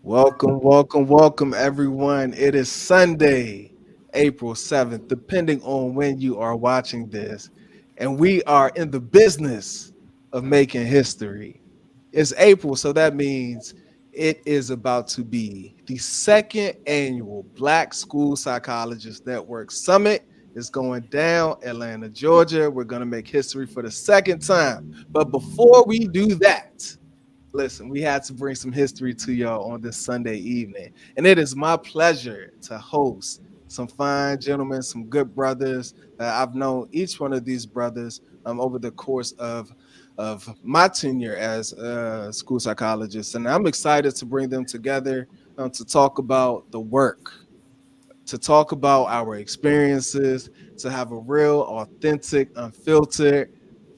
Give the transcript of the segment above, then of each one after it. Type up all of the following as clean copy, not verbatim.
Welcome, everyone. It is Sunday, April 7th, depending on when you are watching this. And we are in the business of making history. It's April, so that means it is about to be the second annual Black School Psychologists Network Summit. It's going down Atlanta, Georgia. We're going to make history for the second time. But before we do that, listen, we had to bring some history to y'all on this Sunday evening. And it is my pleasure to host some fine gentlemen, some good brothers. I've known each one of these brothers over the course of my tenure as a school psychologist. And I'm excited to bring them together to talk about the work, to talk about our experiences, to have a real, authentic, unfiltered,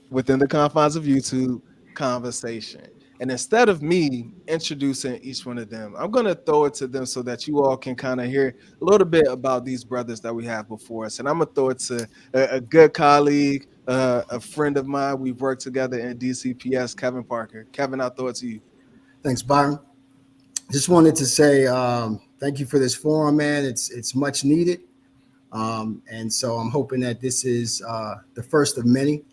within the confines of YouTube conversation. And instead of me introducing each one of them, I'm going to throw it to them so that you all can kind of hear a little bit about these brothers that we have before us. And I'm going to throw it to a good colleague, a friend of mine. We've worked together in DCPS, Kevin Parker. Kevin, I'll throw it to you. Thanks, Byron. Just wanted to say thank you for this forum, man. It's much needed. And so I'm hoping that this is the first of many.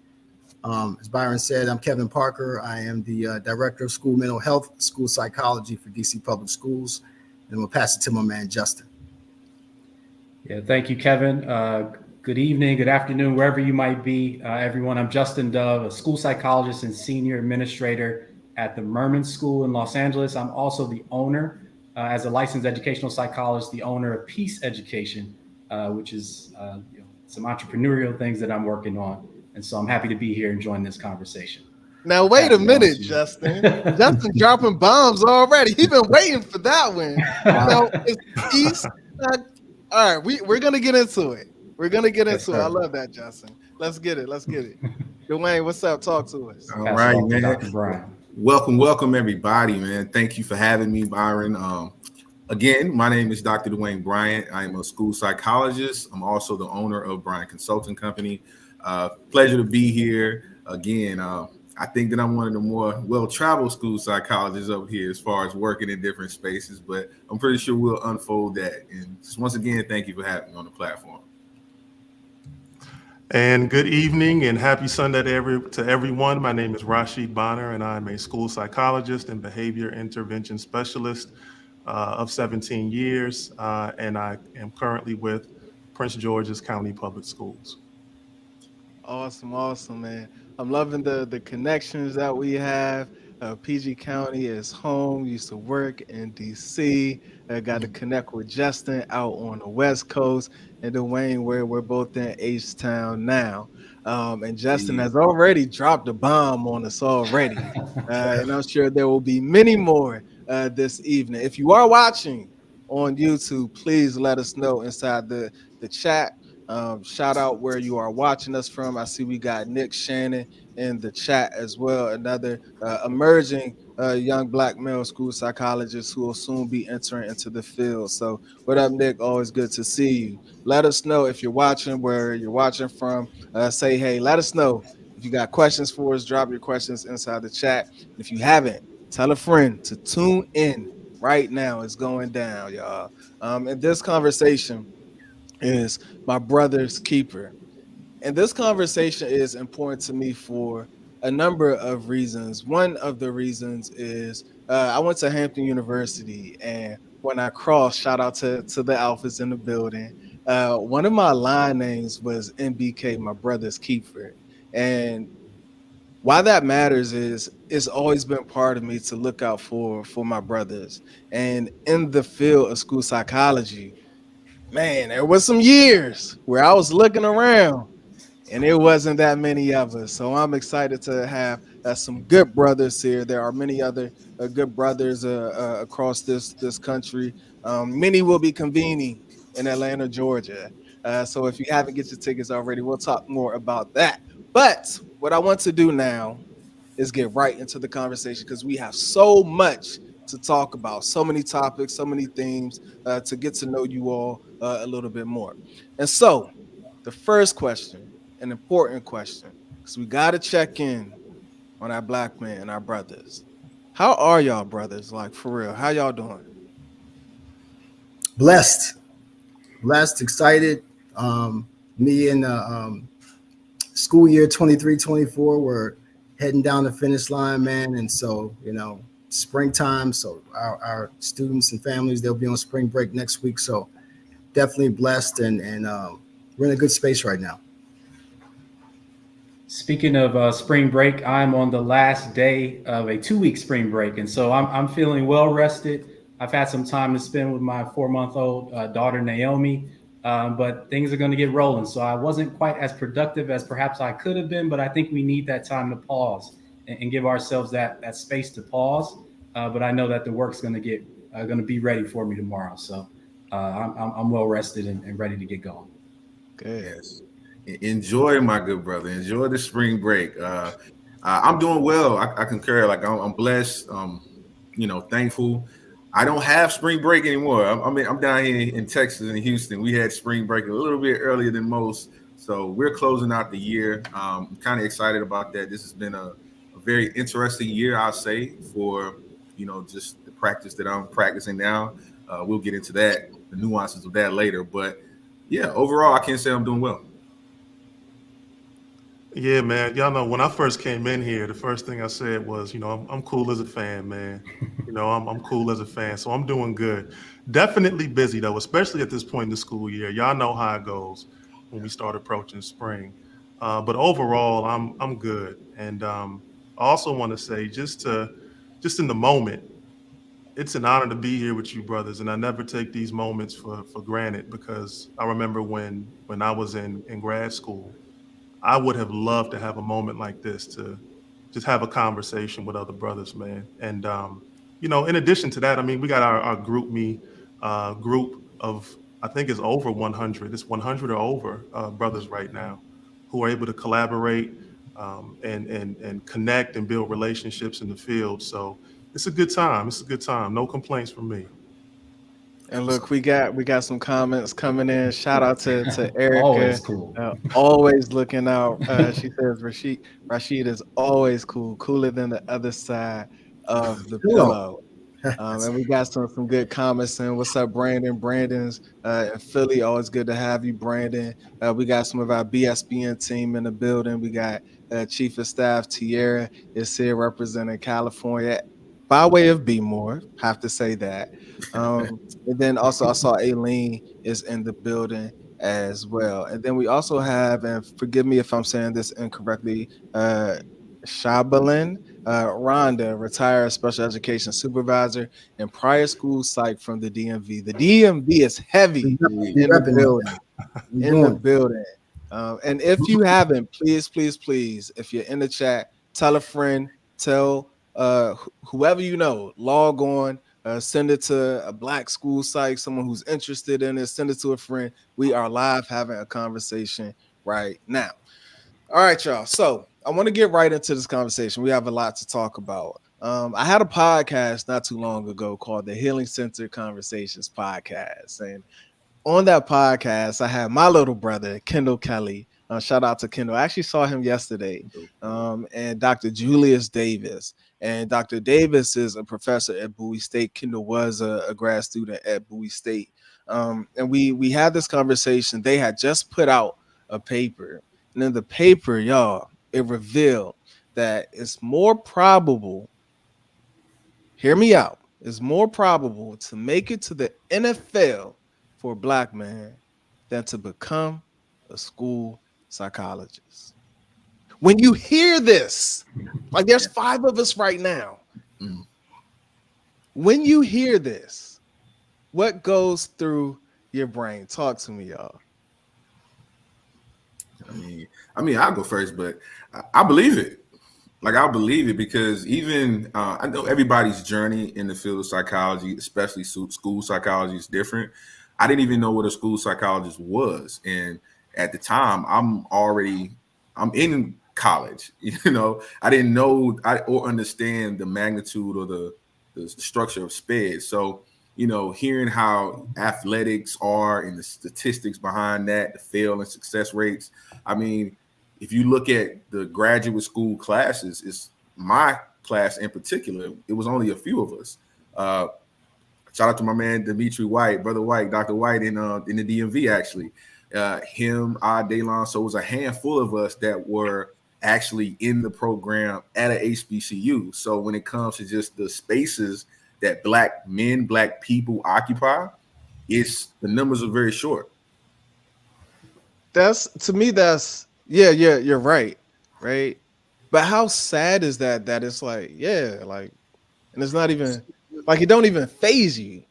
As Byron said, I'm Kevin Parker. I am the Director of School Mental Health, School Psychology for DC Public Schools. And we'll pass it to my man, Justin. Yeah, thank you, Kevin. Good evening, good afternoon, wherever you might be, everyone. I'm Justin Dove, a school psychologist and senior administrator at the Merman School in Los Angeles. I'm also the owner, as a licensed educational psychologist, the owner of Peace Education, which is some entrepreneurial things that I'm working on. And so I'm happy to be here and join this conversation. Now, wait a minute, Justin. Justin dropping bombs already. He's been waiting for that one. It's Peace. All right, we're going to get into it. We're going to get into it. I love that, Justin. Let's get it. Dwayne, what's up? Talk to us. All right, man. Dr. Bryant. Welcome, everybody, man. Thank you for having me, Byron. Again, my name is Dr. Dwayne Bryant. I am a school psychologist. I'm also the owner of Bryant Consulting Company. Pleasure to be here. Again, I think that I'm one of the more well-traveled school psychologists up here as far as working in different spaces, but I'm pretty sure we'll unfold that. And just once again, thank you for having me on the platform. And good evening and happy Sunday to everyone. My name is Rashid Bonner, and I'm a school psychologist and behavior intervention specialist of 17 years, and I am currently with Prince George's County Public Schools. Awesome, man. I'm loving the connections that we have. PG County is home. Used to work in DC. Got to connect with Justin out on the West Coast, and Dwayne, where we're both in H-Town now. And Justin has already dropped a bomb on us already, and I'm sure there will be many more this evening. If you are watching on YouTube, please let us know inside the chat. Shout out where you are watching us from. I see we got Nick Shannon in the chat as well, another emerging young Black male school psychologist who will soon be entering into the field. So what up, Nick? Always good to see you. Let us know if you're watching, where you're watching from. Say hey, let us know. If you got questions for us, drop your questions inside the chat. If you haven't, tell a friend to tune in right now. It's going down, y'all. In this conversation is my brother's keeper. And this conversation is important to me for a number of reasons. One of the reasons is I went to Hampton University, and when I crossed, shout out to the alphas in the building, one of my line names was MBK, my brother's keeper. And why that matters is it's always been part of me to look out for my brothers. And in the field of school psychology, man, there was some years where I was looking around and it wasn't that many of us. So I'm excited to have some good brothers here. There are many other good brothers across this country. Many will be convening in Atlanta, Georgia. So if you haven't get your tickets already, we'll talk more about that. But what I want to do now is get right into the conversation because we have so much to talk about, so many topics, so many themes to get to know you all a little bit more. And so the first question, an important question, because we got to check in on our Black men and our brothers. How are y'all brothers? Like, for real, how y'all doing? Blessed, blessed, excited. Me and school year 23-24 we're heading down the finish line, man. And so, springtime. So our students and families, they'll be on spring break next week. So definitely blessed and we're in a good space right now. Speaking of spring break, I'm on the last day of a 2-week spring break. And so I'm feeling well rested. I've had some time to spend with my 4-month-old daughter, Naomi, but things are going to get rolling. So I wasn't quite as productive as perhaps I could have been, but I think we need that time to pause and give ourselves that space to pause. But I know that the work's going to be ready for me tomorrow. So I'm well rested and ready to get going. Good. Yes. Enjoy, my good brother. Enjoy the spring break. I'm doing well. I concur. Like I'm blessed. Thankful. I don't have spring break anymore. I'm down here in Texas, in Houston. We had spring break a little bit earlier than most, so we're closing out the year. I'm kind of excited about that. This has been a very interesting year, I'll say, for just the practice that I'm practicing now. We'll get into that, the nuances of that later, but yeah, overall, I can't say I'm doing well. Yeah, man. Y'all know when I first came in here, the first thing I said was, I'm cool as a fan, man. I'm cool as a fan, so I'm doing good. Definitely busy though, especially at this point in the school year. Y'all know how it goes when we start approaching spring. But overall, I'm good. And I also want to say, just in the moment, it's an honor to be here with you, brothers. And I never take these moments for granted, because I remember when I was in grad school, I would have loved to have a moment like this to just have a conversation with other brothers, man. And in addition to that, I mean, we got our group of, I think it's over 100. It's 100 or over brothers right now who are able to collaborate and connect and build relationships in the field. So it's a good time. It's a good time. No complaints from me. And look, we got some comments coming in. Shout out to Always Erica, cool. always looking out. She says Rashid is always cool, cooler than the other side of the Hello. pillow. And we got some good comments. And what's up, Brandon? Brandon's in Philly. Always good to have you, Brandon. We got some of our BSPN team in the building. We got Chief of Staff Tierra is here representing California by way of Be More. Have to say that. And then also I saw Aileen is in the building as well. And then we also have, and forgive me if I'm saying this incorrectly, Shabalin Rhonda, retired special education supervisor and prior school psych from the DMV. The DMV is heavy We in the repping right building. now. We In the doing building. And if you haven't, please, please, please, if you're in the chat, tell a friend, tell whoever you know, log on, send it to a black school psych, someone who's interested in it, send it to a friend. We are live having a conversation right now. All right, y'all. So I want to get right into this conversation. We have a lot to talk about. I had a podcast not too long ago called the Healing Center Conversations Podcast. And on that podcast, I had my little brother, Kendall Kelly. Shout out to Kendall. I actually saw him yesterday. And Dr. Julius Davis. And Dr. Davis is a professor at Bowie State. Kendall was a grad student at Bowie State. And we had this conversation. They had just put out a paper. And in the paper, y'all, it revealed that it's more probable, hear me out, it's more probable to make it to the NFL for a black man than to become a school psychologist. When you hear this, like there's 5 of us right now. When you hear this, what goes through your brain? Talk to me, y'all. I mean, I'll go first, but I believe it. Like, I believe it because even I know everybody's journey in the field of psychology, especially school psychology, is different. I didn't even know what a school psychologist was, and at the time, I'm in college. I didn't know or understand the magnitude or the structure of SPED. So, hearing how athletics are and the statistics behind that, the fail and success rates. I mean, if you look at the graduate school classes, it's my class in particular, it was only a few of us. shout out to my man Dimitri White, brother White, Dr. White in the DMV actually. Him, Daylon. So it was a handful of us that were actually in the program at a HBCU. So when it comes to just the spaces that Black men, Black people occupy, the numbers are very short. That's to me. That's yeah. You're right. Right. But how sad is that? That it's like yeah, like, and it's not even like it don't even phase you.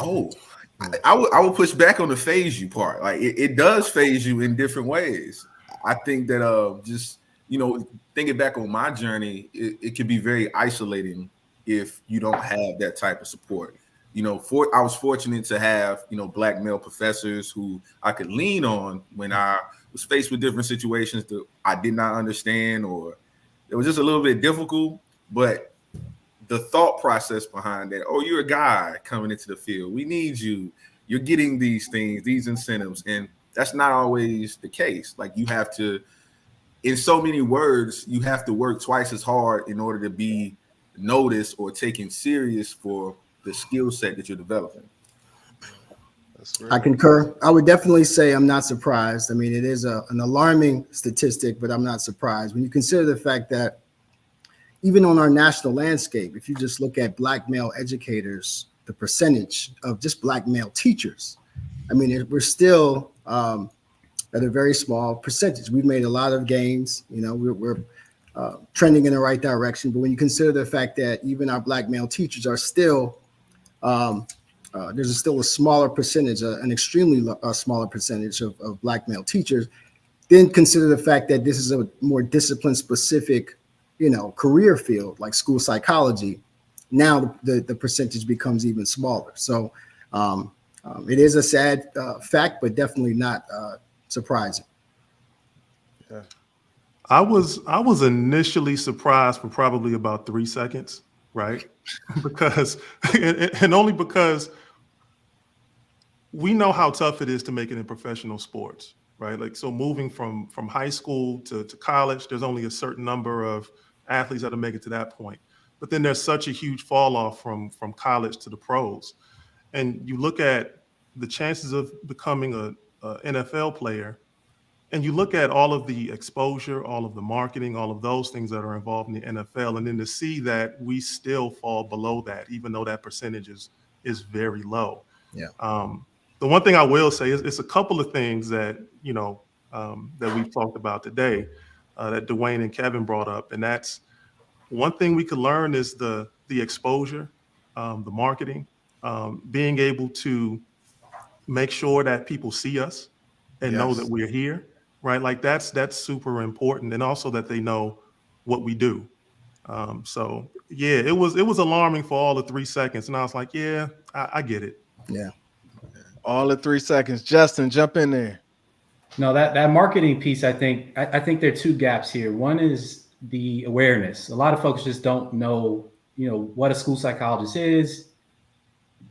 Oh, I would push back on the phase you part. Like it does phase you in different ways. I think that just thinking back on my journey, it can be very isolating if you don't have that type of support. I was fortunate to have Black male professors who I could lean on when I was faced with different situations that I did not understand, or it was just a little bit difficult. But the thought process behind that, oh, you're a guy coming into the field, we need you, you're getting these things, these incentives, and that's not always the case. Like you have to, in so many words, you have to work twice as hard in order to be noticed or taken serious for the skill set that you're developing. I concur. I would definitely say I'm not surprised. I mean, it is an alarming statistic, but I'm not surprised when you consider the fact that even on our national landscape, if you just look at Black male educators, the percentage of just Black male teachers, I mean, we're still at a very small percentage. We've made a lot of gains. We're trending in the right direction. But when you consider the fact that even our Black male teachers are still, there's still a smaller percentage, an extremely smaller percentage of Black male teachers, then consider the fact that this is a more discipline specific career field like school psychology. Now the percentage becomes even smaller. So it is a sad fact, but definitely not surprising. Yeah. I was initially surprised for probably about 3 seconds, right? Because and only because we know how tough it is to make it in professional sports, right? Like, so moving from high school to college, there's only a certain number of athletes that will make it to that point. But then there's such a huge fall off from college to the pros. And you look at the chances of becoming a NFL player, and you look at all of the exposure, all of the marketing, all of those things that are involved in the NFL, and then to see that we still fall below that, even though that percentage is very low. Yeah. The one thing I will say is it's a couple of things that that we've talked about today that Dwayne and Kevin brought up, and that's one thing we could learn is the exposure, the marketing, being able to make sure that people see us and know that we're here, right? Like that's super important, and also that they know what we do. So yeah, it was alarming for all the 3 seconds, and I was like, yeah, I get it. Yeah. All of 3 seconds. Justin, jump in there. No, that marketing piece, I think there are two gaps here. One is the awareness. A lot of folks just don't know, what a school psychologist is.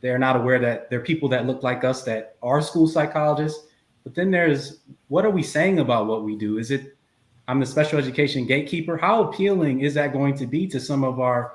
They're not aware that there are people that look like us that are school psychologists. But then there's, what are we saying about what we do? Is it, I'm the special education gatekeeper? How appealing is that going to be to some of our,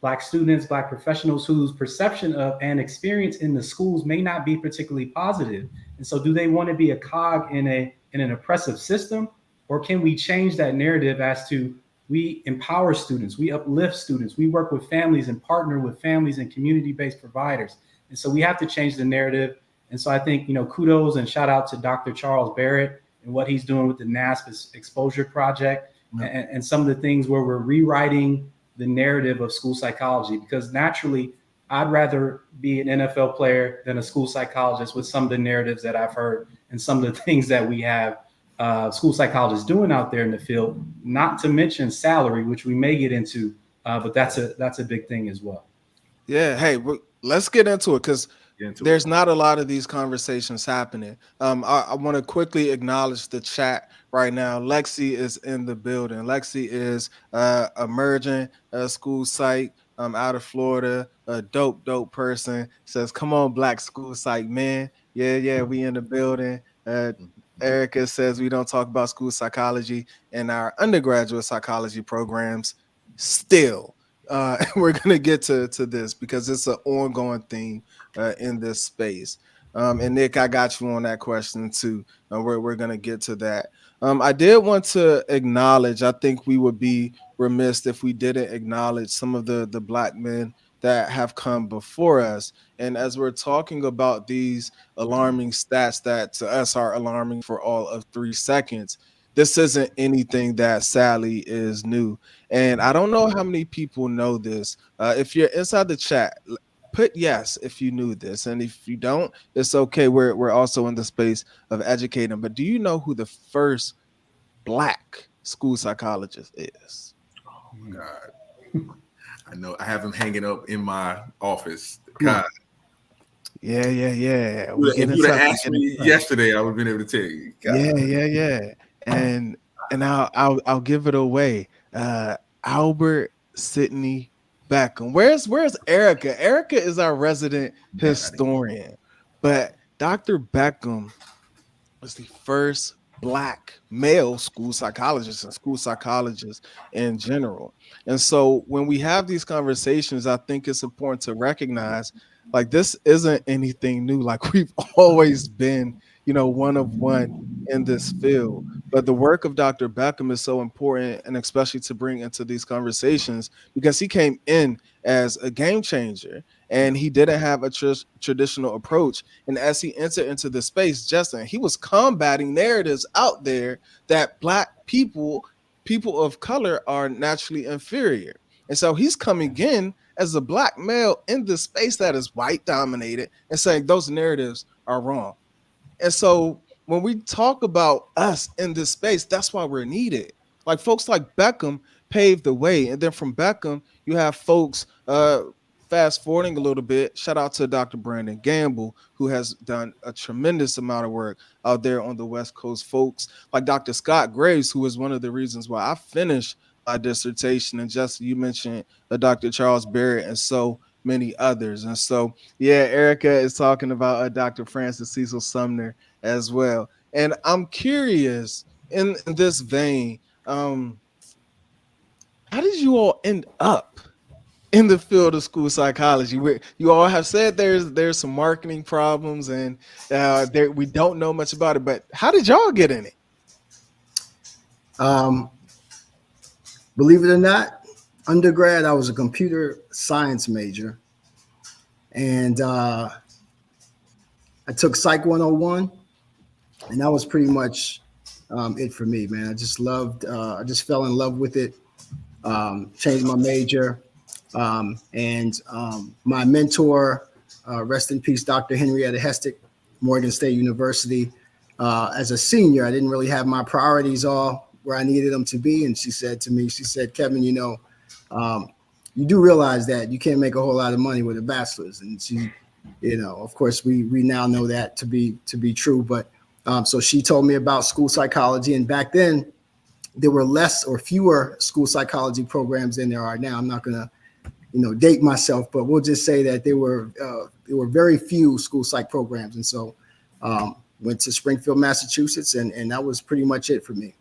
Black students, Black professionals whose perception of and experience in the schools may not be particularly positive? And so do they want to be a cog in an oppressive system? Or can we change that narrative as to, we empower students, we uplift students, we work with families and partner with families and community-based providers. And so we have to change the narrative. And so I think, kudos and shout out to Dr. Charles Barrett and what he's doing with the NASP Exposure Project, and some of the things where we're rewriting the narrative of school psychology, because naturally I'd rather be an NFL player than a school psychologist with some of the narratives that I've heard and some of the things that we have school psychologists doing out there in the field, not to mention salary, which we may get into, but that's a big thing as well. Yeah. Hey, let's get into it, because there's not a lot of these conversations happening. I want to quickly acknowledge the chat right now. Lexi is in the building. Lexi is emerging school psych out of Florida. A dope person. Says, come on, Black school psych, man. Yeah, we in the building. Erica says we don't talk about school psychology in our undergraduate psychology programs still. we're gonna get to this because it's an ongoing theme in this space. And Nick, I got you on that question too. We're gonna get to that. I did want to acknowledge. I think we would be remiss if we didn't acknowledge some of the Black men that have come before us. And as we're talking about these alarming stats that to us are alarming for all of 3 seconds, this isn't anything that sadly is new. And I don't know how many people know this. If you're inside the chat, put yes if you knew this, and if you don't, it's okay. We're also in the space of educating. But do you know who the first Black school psychologist is? Oh my God. I know I have him hanging up in my office. God. Yeah. If you would have asked me yesterday, I would have been able to tell you. God. Yeah. And I'll give it away. Albert Sidney Beckham. Where's Erica? Erica is our resident historian, but Dr. Beckham was the first Black male school psychologist and school psychologist in general. And so when we have these conversations, I think it's important to recognize like this isn't anything new. Like we've always been, one of one in this field. But the work of Dr. Beckham is so important, and especially to bring into these conversations because he came in as a game changer and he didn't have a traditional approach. And as he entered into the space, Justin, he was combating narratives out there that Black people of color are naturally inferior. And so he's coming in as a Black male in this space that is white dominated and saying those narratives are wrong. And so when we talk about us in this space, that's why we're needed. Like folks like Beckham paved the way. And then from Beckham, you have folks fast forwarding a little bit. Shout out to Dr. Brandon Gamble, who has done a tremendous amount of work out there on the West Coast. Folks like Dr. Scott Graves, who is one of the reasons why I finished my dissertation. And Justin, you mentioned Dr. Charles Barrett and so many others. And so, yeah, Erica is talking about Dr. Francis Cecil Sumner as well. And I'm curious in this vein, how did you all end up in the field of school psychology? You all have said there's some marketing problems and we don't know much about it, but how did y'all get in it? Believe it or not, undergrad, I was a computer science major, and I took Psych 101, and that was pretty much it for me, man. I just fell in love with it, changed my major, and my mentor, rest in peace, Dr. Henrietta Hestick, Morgan State University. As a senior, I didn't really have my priorities all where I needed them to be. And she said to me, Kevin, you do realize that you can't make a whole lot of money with a bachelor's. And she, of course, we now know that to be true. But so she told me about school psychology. And back then, there were less or fewer school psychology programs than there are now. I'm not going to, date myself, but we'll just say that there were very few school psych programs. And so went to Springfield, Massachusetts, and that was pretty much it for me.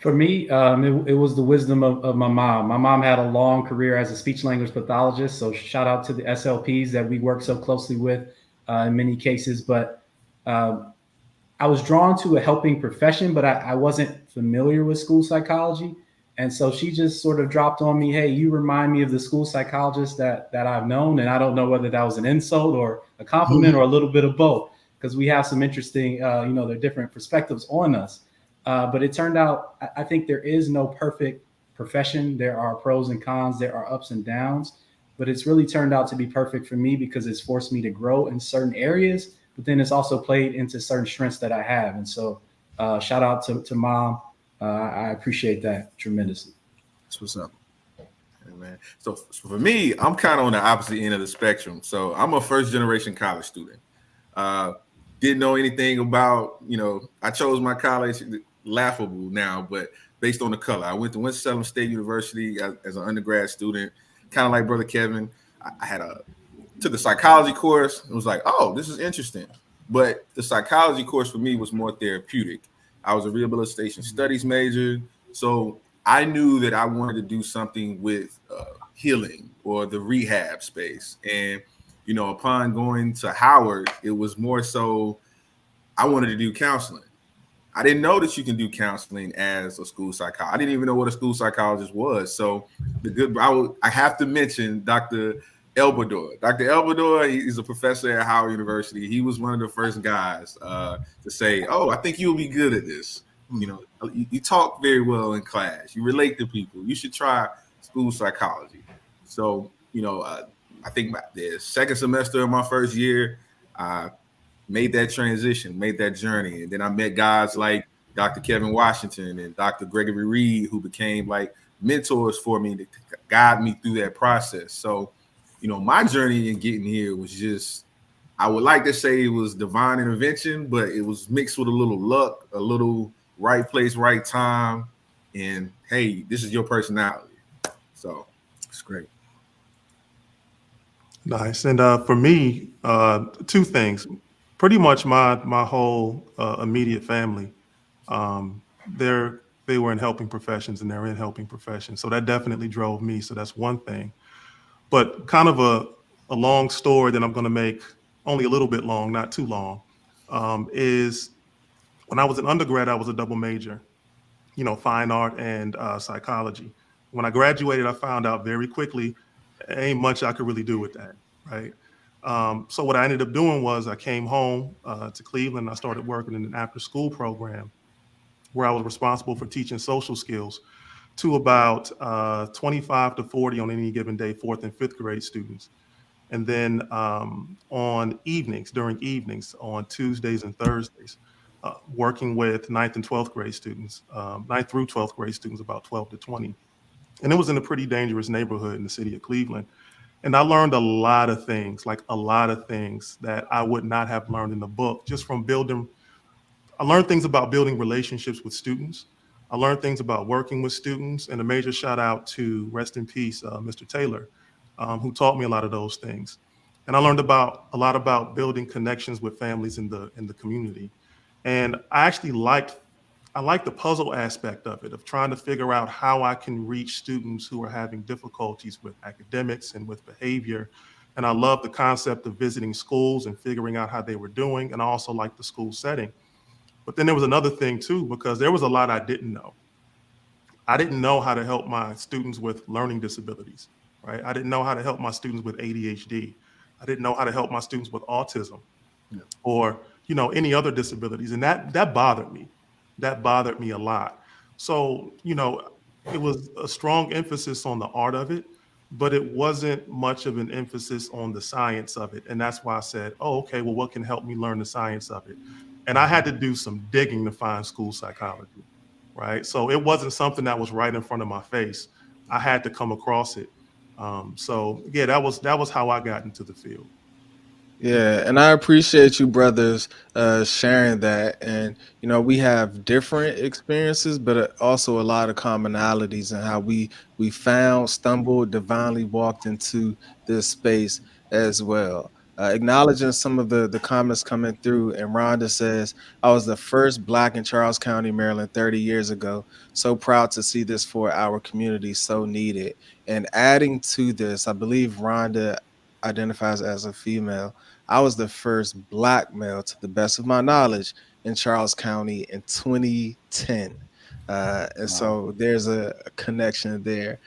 For me, it was the wisdom of my mom. My mom had a long career as a speech language pathologist. So shout out to the SLPs that we work so closely with in many cases. But I was drawn to a helping profession, but I wasn't familiar with school psychology. And so she just sort of dropped on me, hey, you remind me of the school psychologist that I've known. And I don't know whether that was an insult or a compliment or a little bit of both, because we have some interesting, there are different perspectives on us. But it turned out, I think there is no perfect profession. There are pros and cons. There are ups and downs. But it's really turned out to be perfect for me because it's forced me to grow in certain areas. But then it's also played into certain strengths that I have. And so shout out to Mom. I appreciate that tremendously. That's what's up. Hey, man. So for me, I'm kind of on the opposite end of the spectrum. So I'm a first generation college student. Didn't know anything about, I chose my college, laughable now, but based on the color. I went to Winston-Salem State University as an undergrad student, kind of like Brother Kevin. I took a psychology course and was like, oh, this is interesting. But the psychology course for me was more therapeutic. I was a rehabilitation studies major. So I knew that I wanted to do something with healing or the rehab space. And, upon going to Howard, it was more so I wanted to do counseling. I didn't know that you can do counseling as a school psychologist. I didn't even know what a school psychologist was. So I have to mention Dr. Elbador. Dr. Elbador, he's a professor at Howard University. He was one of the first guys to say, "Oh, I think you'll be good at this. You talk very well in class. You relate to people. You should try school psychology." So, I think the second semester of my first year, I made that transition, made that journey. And then I met guys like Dr. Kevin Washington and Dr. Gregory Reed, who became like mentors for me to guide me through that process. So, my journey in getting here was just, I would like to say it was divine intervention, but it was mixed with a little luck, a little right place, right time. And hey, this is your personality. So It's great. Nice. And for me, two things. Pretty much my whole immediate family, they were in helping professions and they're in helping professions. So that definitely drove me. So that's one thing. But kind of a long story that I'm going to make only a little bit long, not too long, is when I was an undergrad, I was a double major, fine art and psychology. When I graduated, I found out very quickly, ain't much I could really do with that, right? So what I ended up doing was I came home to Cleveland. I started working in an after-school program where I was responsible for teaching social skills to about 25 to 40 on any given day, fourth and fifth grade students. And then during evenings, on Tuesdays and Thursdays, working with ninth and 12th grade students, ninth through 12th grade students, about 12 to 20. And it was in a pretty dangerous neighborhood in the city of Cleveland. And I learned a lot of things, like a lot of things that I would not have learned in the book, just from building. I learned things about building relationships with students. I learned things about working with students, and a major shout out to, rest in peace, Mr. Taylor, who taught me a lot of those things. And I learned a lot about building connections with families in the community. And I liked the puzzle aspect of it, of trying to figure out how I can reach students who are having difficulties with academics and with behavior. And I love the concept of visiting schools and figuring out how they were doing. And I also like the school setting. But then there was another thing too, because there was a lot I didn't know. I didn't know how to help my students with learning disabilities, right? I didn't know how to help my students with ADHD. I didn't know how to help my students with autism or, any other disabilities. And that bothered me. That bothered me a lot. So, it was a strong emphasis on the art of it, but it wasn't much of an emphasis on the science of it. And that's why I said, oh, okay, well, what can help me learn the science of it? And I had to do some digging to find school psychology, right? So it wasn't something that was right in front of my face. I had to come across it. So yeah, that was how I got into the field. Yeah, and I appreciate you brothers sharing that. And we have different experiences, but also a lot of commonalities in how we found, stumbled, divinely walked into this space as well. Acknowledging some of the comments coming through, and Rhonda says, "I was the first Black in Charles County, Maryland, 30 years ago. So proud to see this for our community, so needed." And adding to this, I believe Rhonda identifies as a female. I was the first Black male, to the best of my knowledge, in Charles County in 2010. And so there's a connection there.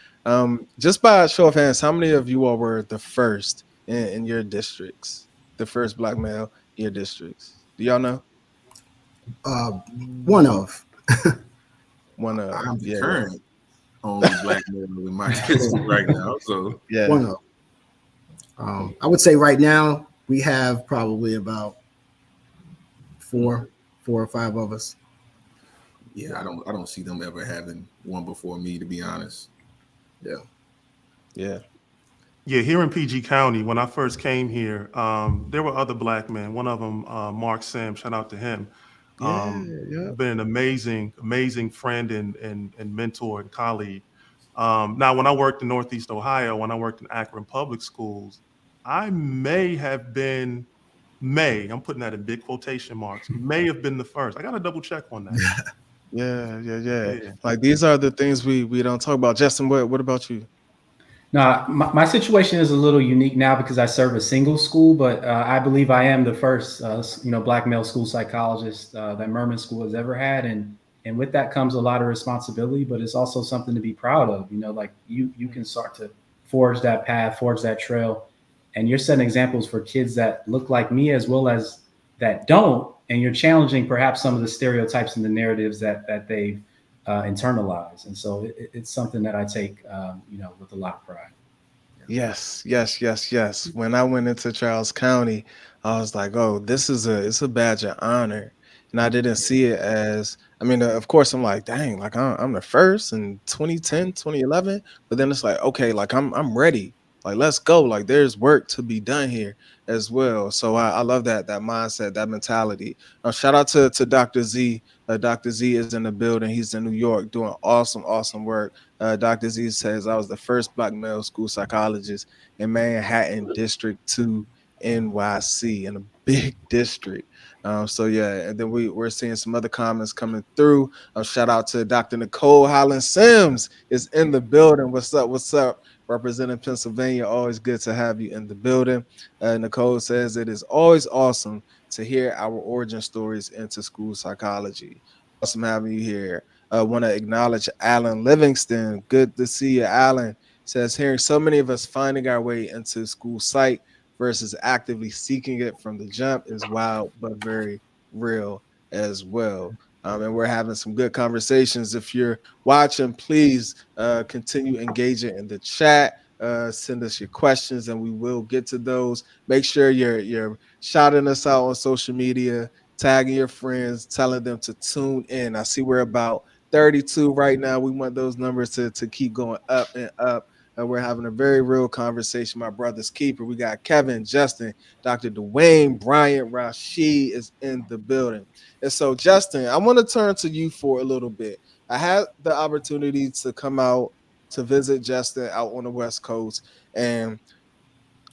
Just by a show of hands, how many of you all were the first in your districts? The first Black male in your districts? Do y'all know? One of. One of, I'm the yeah, current only Black male in my district right now. So yeah. One of. I would say right now we have probably about four or five of us. yeah, I don't see them ever having one before me, to be honest. Yeah. Yeah. Yeah, here in PG County, when I first came here, there were other Black men. One of them, Mark Sam, shout out to him. Yeah. Yeah. Been an amazing friend and mentor and colleague. Now, when I worked in Northeast Ohio, when I worked in Akron Public Schools, I I'm putting that in big quotation marks, may have been the first. I got to double check on that. Yeah. Yeah. Like these are the things we don't talk about. Justin, what about you? Now, my situation is a little unique now because I serve a single school, but I believe I am the first, Black male school psychologist that Merman School has ever had, and with that comes a lot of responsibility, but it's also something to be proud of. Like you can start to forge that path, forge that trail, and you're setting examples for kids that look like me as well as that don't, and you're challenging perhaps some of the stereotypes and the narratives that they've internalized, and so it's something that I take, with a lot of pride. Yes. When I went into Charles County, I was like, "Oh, it's a badge of honor," and I didn't see it as. I mean, of course, I'm like, "Dang, like I'm the first in 2010, 2011." But then it's like, okay, like I'm ready. Like let's go. Like there's work to be done here as well. So I love that mindset, that mentality. Shout out to Dr. Z. Dr. Z is in the building. He's in New York doing awesome work. Dr. Z says I was the first Black male school psychologist in Manhattan District 2 NYC in a big district. So yeah, and then we're seeing some other comments coming through. Shout out to Dr. Nicole Holland Sims is in the building. What's up? What's up? Representing Pennsylvania. Always good to have you in the building. Nicole says it is always awesome to hear our origin stories into school psychology. Awesome having you here. I want to acknowledge Alan Livingston. Good to see you, Alan. Says hearing so many of us finding our way into school psych versus actively seeking it from the jump is wild, but very real as well. And we're having some good conversations. If you're watching, please continue engaging in the chat. Send us your questions, and we will get to those. Make sure you're shouting us out on social media, tagging your friends, telling them to tune in. I see we're about 32 right now. We want those numbers to keep going up and up. And we're having a very real conversation. My brother's keeper. We got Kevin, Justin, Dr. Dwayne, Bryant, Rashid is in the building. And so, Justin, I want to turn to you for a little bit. I had the opportunity to come out to visit Justin out on the West Coast. And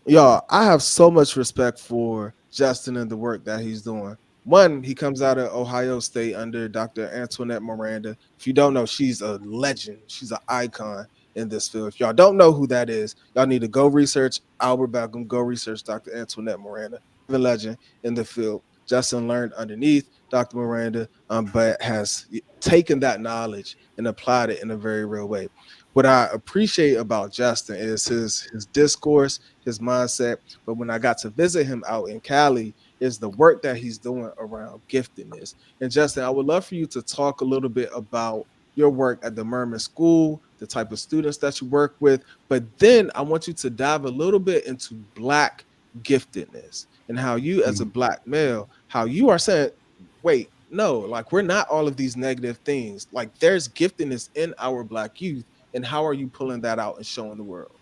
y'all, I have so much respect for Justin and the work that he's doing. One, he comes out of Ohio State under Dr. Antoinette Miranda. If you don't know, she's a legend. She's an icon in this field. If y'all don't know who that is, y'all need to go research Albert Beckham, go research Dr. Antoinette Miranda, a legend in the field. Justin learned underneath Dr. Miranda, but has taken that knowledge and applied it in a very real way. What I appreciate about Justin is his discourse, his mindset. But when I got to visit him out in Cali, is the work that he's doing around giftedness. And Justin, I would love for you to talk a little bit about your work at the Merman School, the type of students that you work with. But then I want you to dive a little bit into Black giftedness and how you, as a Black male, how you are saying, wait, no, like we're not all of these negative things. Like there's giftedness in our Black youth, and how are you pulling that out and showing the world?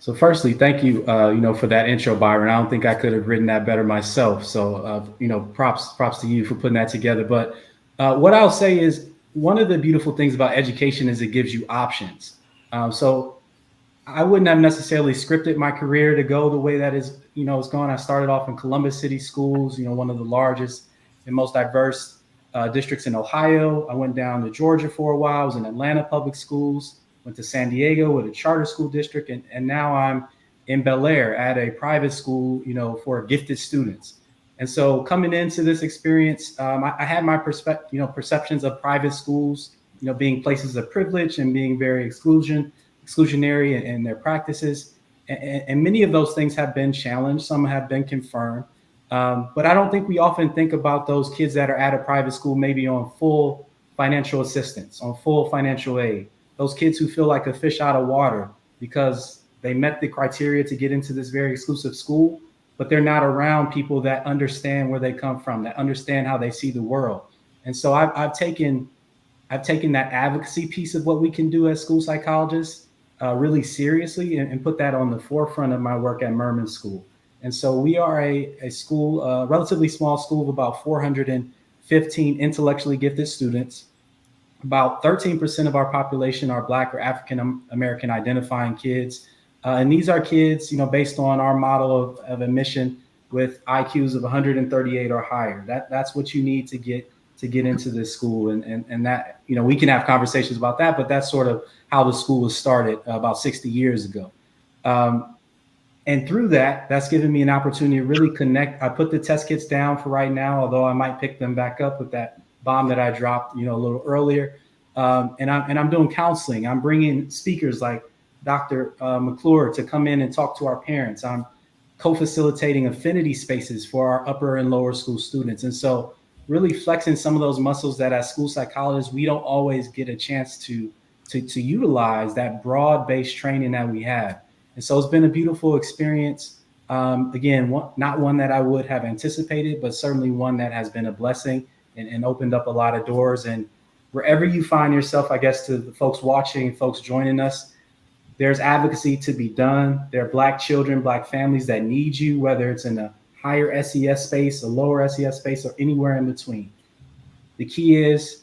So, firstly, thank you, for that intro, Byron. I don't think I could have written that better myself. So, props to you for putting that together. But what I'll say is one of the beautiful things about education is it gives you options. So I wouldn't have necessarily scripted my career to go the way that it's gone. I started off in Columbus City Schools, one of the largest and most diverse districts in Ohio. I went down to Georgia for a while. I was in Atlanta Public Schools, went to San Diego with a charter school district, and now I'm in Bel Air at a private school, for gifted students. And so coming into this experience, I had my perceptions of private schools, being places of privilege and being very exclusionary in their practices. And many of those things have been challenged. Some have been confirmed. But I don't think we often think about those kids that are at a private school, maybe on full financial assistance, on full financial aid. Those kids who feel like a fish out of water because they met the criteria to get into this very exclusive school, but they're not around people that understand where they come from, that understand how they see the world. And so I've taken that advocacy piece of what we can do as school psychologists really seriously and put that on the forefront of my work at Merman School. And so we are a school, a relatively small school of about 415 intellectually gifted students. About 13% of our population are Black or African American identifying kids. And these are kids, based on our model of admission with IQs of 138 or higher. That's what you need to get to get into this school, and that, you know, we can have conversations about that, but that's sort of how the school was started about 60 years ago. And through that, that's given me an opportunity to really connect. I put the test kits down for right now, although I might pick them back up with that bomb that I dropped, you know, a little earlier. And I'm doing counseling. I'm bringing speakers like Dr. McClure to come in and talk to our parents. I'm co-facilitating affinity spaces for our upper and lower school students. And so really flexing some of those muscles that as school psychologists, we don't always get a chance to utilize that broad-based training that we have. And so it's been a beautiful experience. Again, not one that I would have anticipated, but certainly one that has been a blessing and opened up a lot of doors. And wherever you find yourself, I guess to the folks watching, folks joining us, there's advocacy to be done. There are Black children, Black families that need you, whether it's in a higher SES space, a lower SES space, or anywhere in between. The key is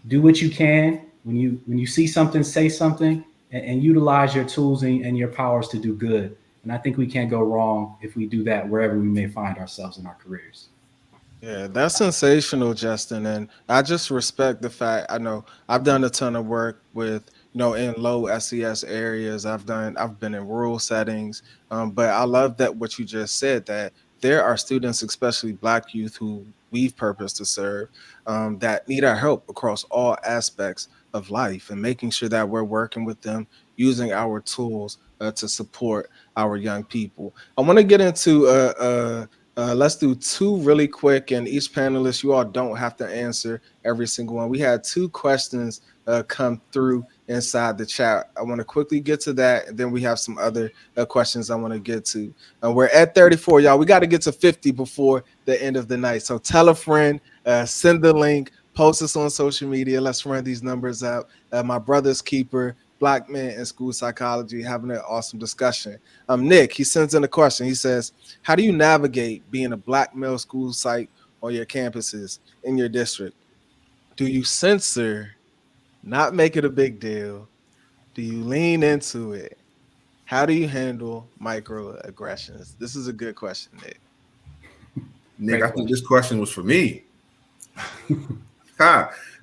do what you can. When you see something, say something, and utilize your tools and your powers to do good. And I think we can't go wrong if we do that wherever we may find ourselves in our careers. Yeah, that's sensational, Justin. And I just respect the fact I know I've done a ton of work with, in low SES areas. I've been in rural settings. But I love that what you just said, that there are students, especially Black youth, who we've purposed to serve, that need our help across all aspects of life, and making sure that we're working with them using our tools to support our young people. I want to get into let's do two really quick, and each panelist, you all don't have to answer every single one. We had two questions come through inside the chat. I want to quickly get to that, and then we have some other questions I want to get to. We're at 34, y'all. We got to get to 50 before the end of the night. So tell a friend, send the link, post us on social media. Let's run these numbers up. My brother's keeper, Black men in school psychology, having an awesome discussion. Nick, he sends in a question. He says, how do you navigate being a Black male school psych on your campuses in your district? Do you censor, not make it a big deal? Do you lean into it? How do you handle microaggressions? This is a good question, Nick. Nick, I think this question was for me.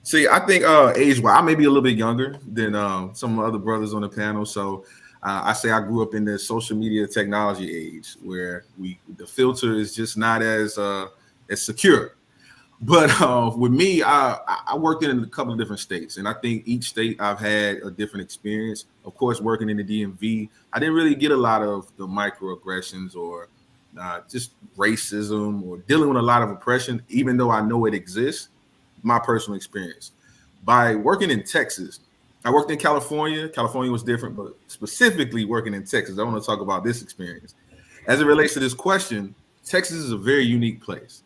See, I think age-wise, I may be a little bit younger than some other brothers on the panel. So I say I grew up in the social media technology age where the filter is just not as secure. But with me, I worked in a couple of different states, and I think each state I've had a different experience. Of course, working in the DMV, I didn't really get a lot of the microaggressions or just racism or dealing with a lot of oppression, even though I know it exists. My personal experience. By working in Texas, I worked in California. California was different, but specifically working in Texas, I want to talk about this experience. As it relates to this question, Texas is a very unique place.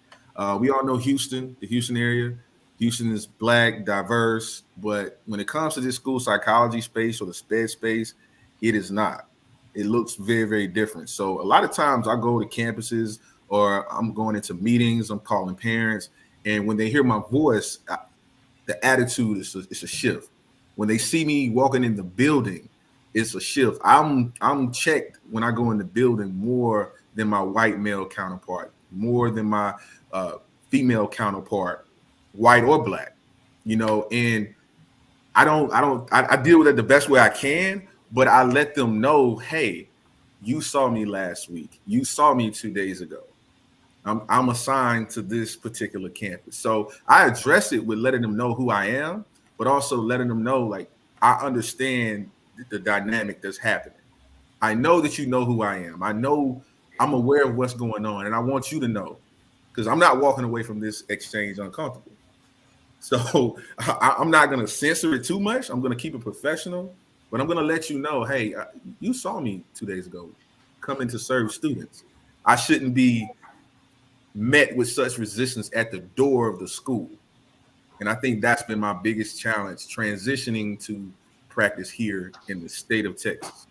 We all know Houston, the Houston area. Houston is Black, diverse, but when it comes to this school psychology space or the SPED space, it is not. It looks very, very different. So a lot of times I go to campuses or I'm going into meetings, I'm calling parents, and when they hear my voice, the attitude is a shift. When they see me walking in the building, it's a shift. I'm checked when I go in the building more than my white male counterpart, more than my female counterpart, white or Black, and I deal with it the best way I can, but I let them know, hey, you saw me last week. You saw me 2 days ago. I'm assigned to this particular campus. So I address it with letting them know who I am, but also letting them know, like, I understand the dynamic that's happening. I know that you know who I am. I know I'm aware of what's going on, and I want you to know, because I'm not walking away from this exchange uncomfortable. So I'm not going to censor it too much. I'm going to keep it professional, but I'm going to let you know, hey, you saw me 2 days ago coming to serve students. I shouldn't be met with such resistance at the door of the school. And I think that's been my biggest challenge, transitioning to practice here in the state of Texas.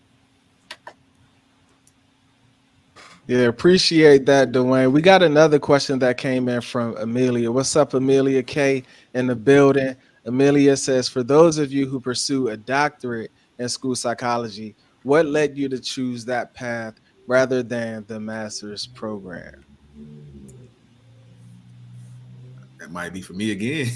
Yeah, appreciate that, Dwayne. We got another question that came in from Amelia. What's up, Amelia K in the building? Amelia says, for those of you who pursue a doctorate in school psychology, what led you to choose that path rather than the master's program? that might be for me again.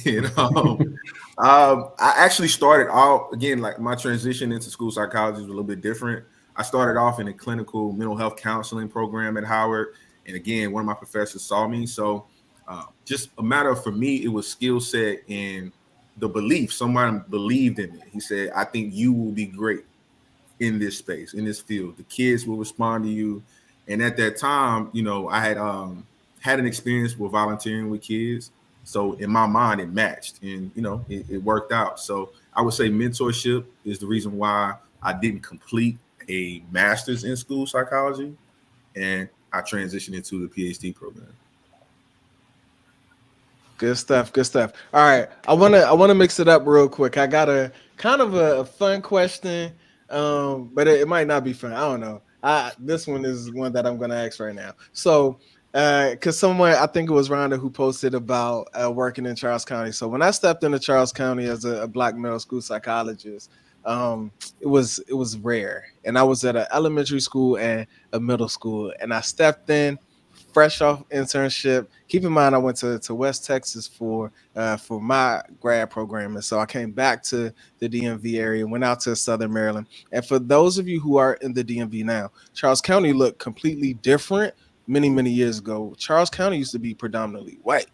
I actually started out again, like my transition into school psychology was a little bit different. I started off in a clinical mental health counseling program at Howard, and again, one of my professors saw me. So, just a matter of, for me, it was skill set and the belief. Someone believed in me. He said, "I think you will be great in this space, in this field. The kids will respond to you." And at that time, I had an experience with volunteering with kids. So in my mind, it matched, and it worked out. So I would say mentorship is the reason why I didn't complete a master's in school psychology, and I transitioned into the PhD program. Good stuff. Good stuff. All right, I wanna mix it up real quick. I got a kind of a fun question, but it might not be fun. I don't know. This one is one that I'm gonna ask right now. So, because someone, I think it was Rhonda, who posted about working in Charles County. So when I stepped into Charles County as a black middle school psychologist, it was rare, and I was at an elementary school and a middle school, and I stepped in fresh off internship. Keep in mind, I went to West Texas for my grad program, and so I came back to the DMV area, went out to Southern Maryland. And for those of you who are in the DMV now, Charles County looked completely different many years ago. Charles County used to be predominantly white.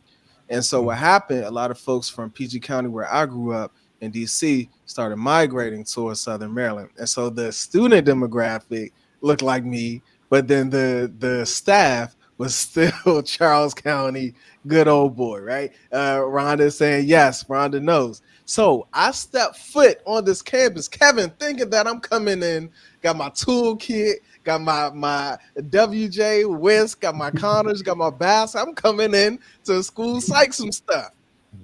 And so what happened, a lot of folks from PG County, where I grew up in DC, started migrating towards Southern Maryland. And so the student demographic looked like me, but then the staff was still Charles County, good old boy, right? Rhonda saying yes, Rhonda knows. So I stepped foot on this campus, Kevin, thinking that I'm coming in, got my toolkit, got my WJ whisk, got my Connors, got my Bass. I'm coming in to school psych some stuff.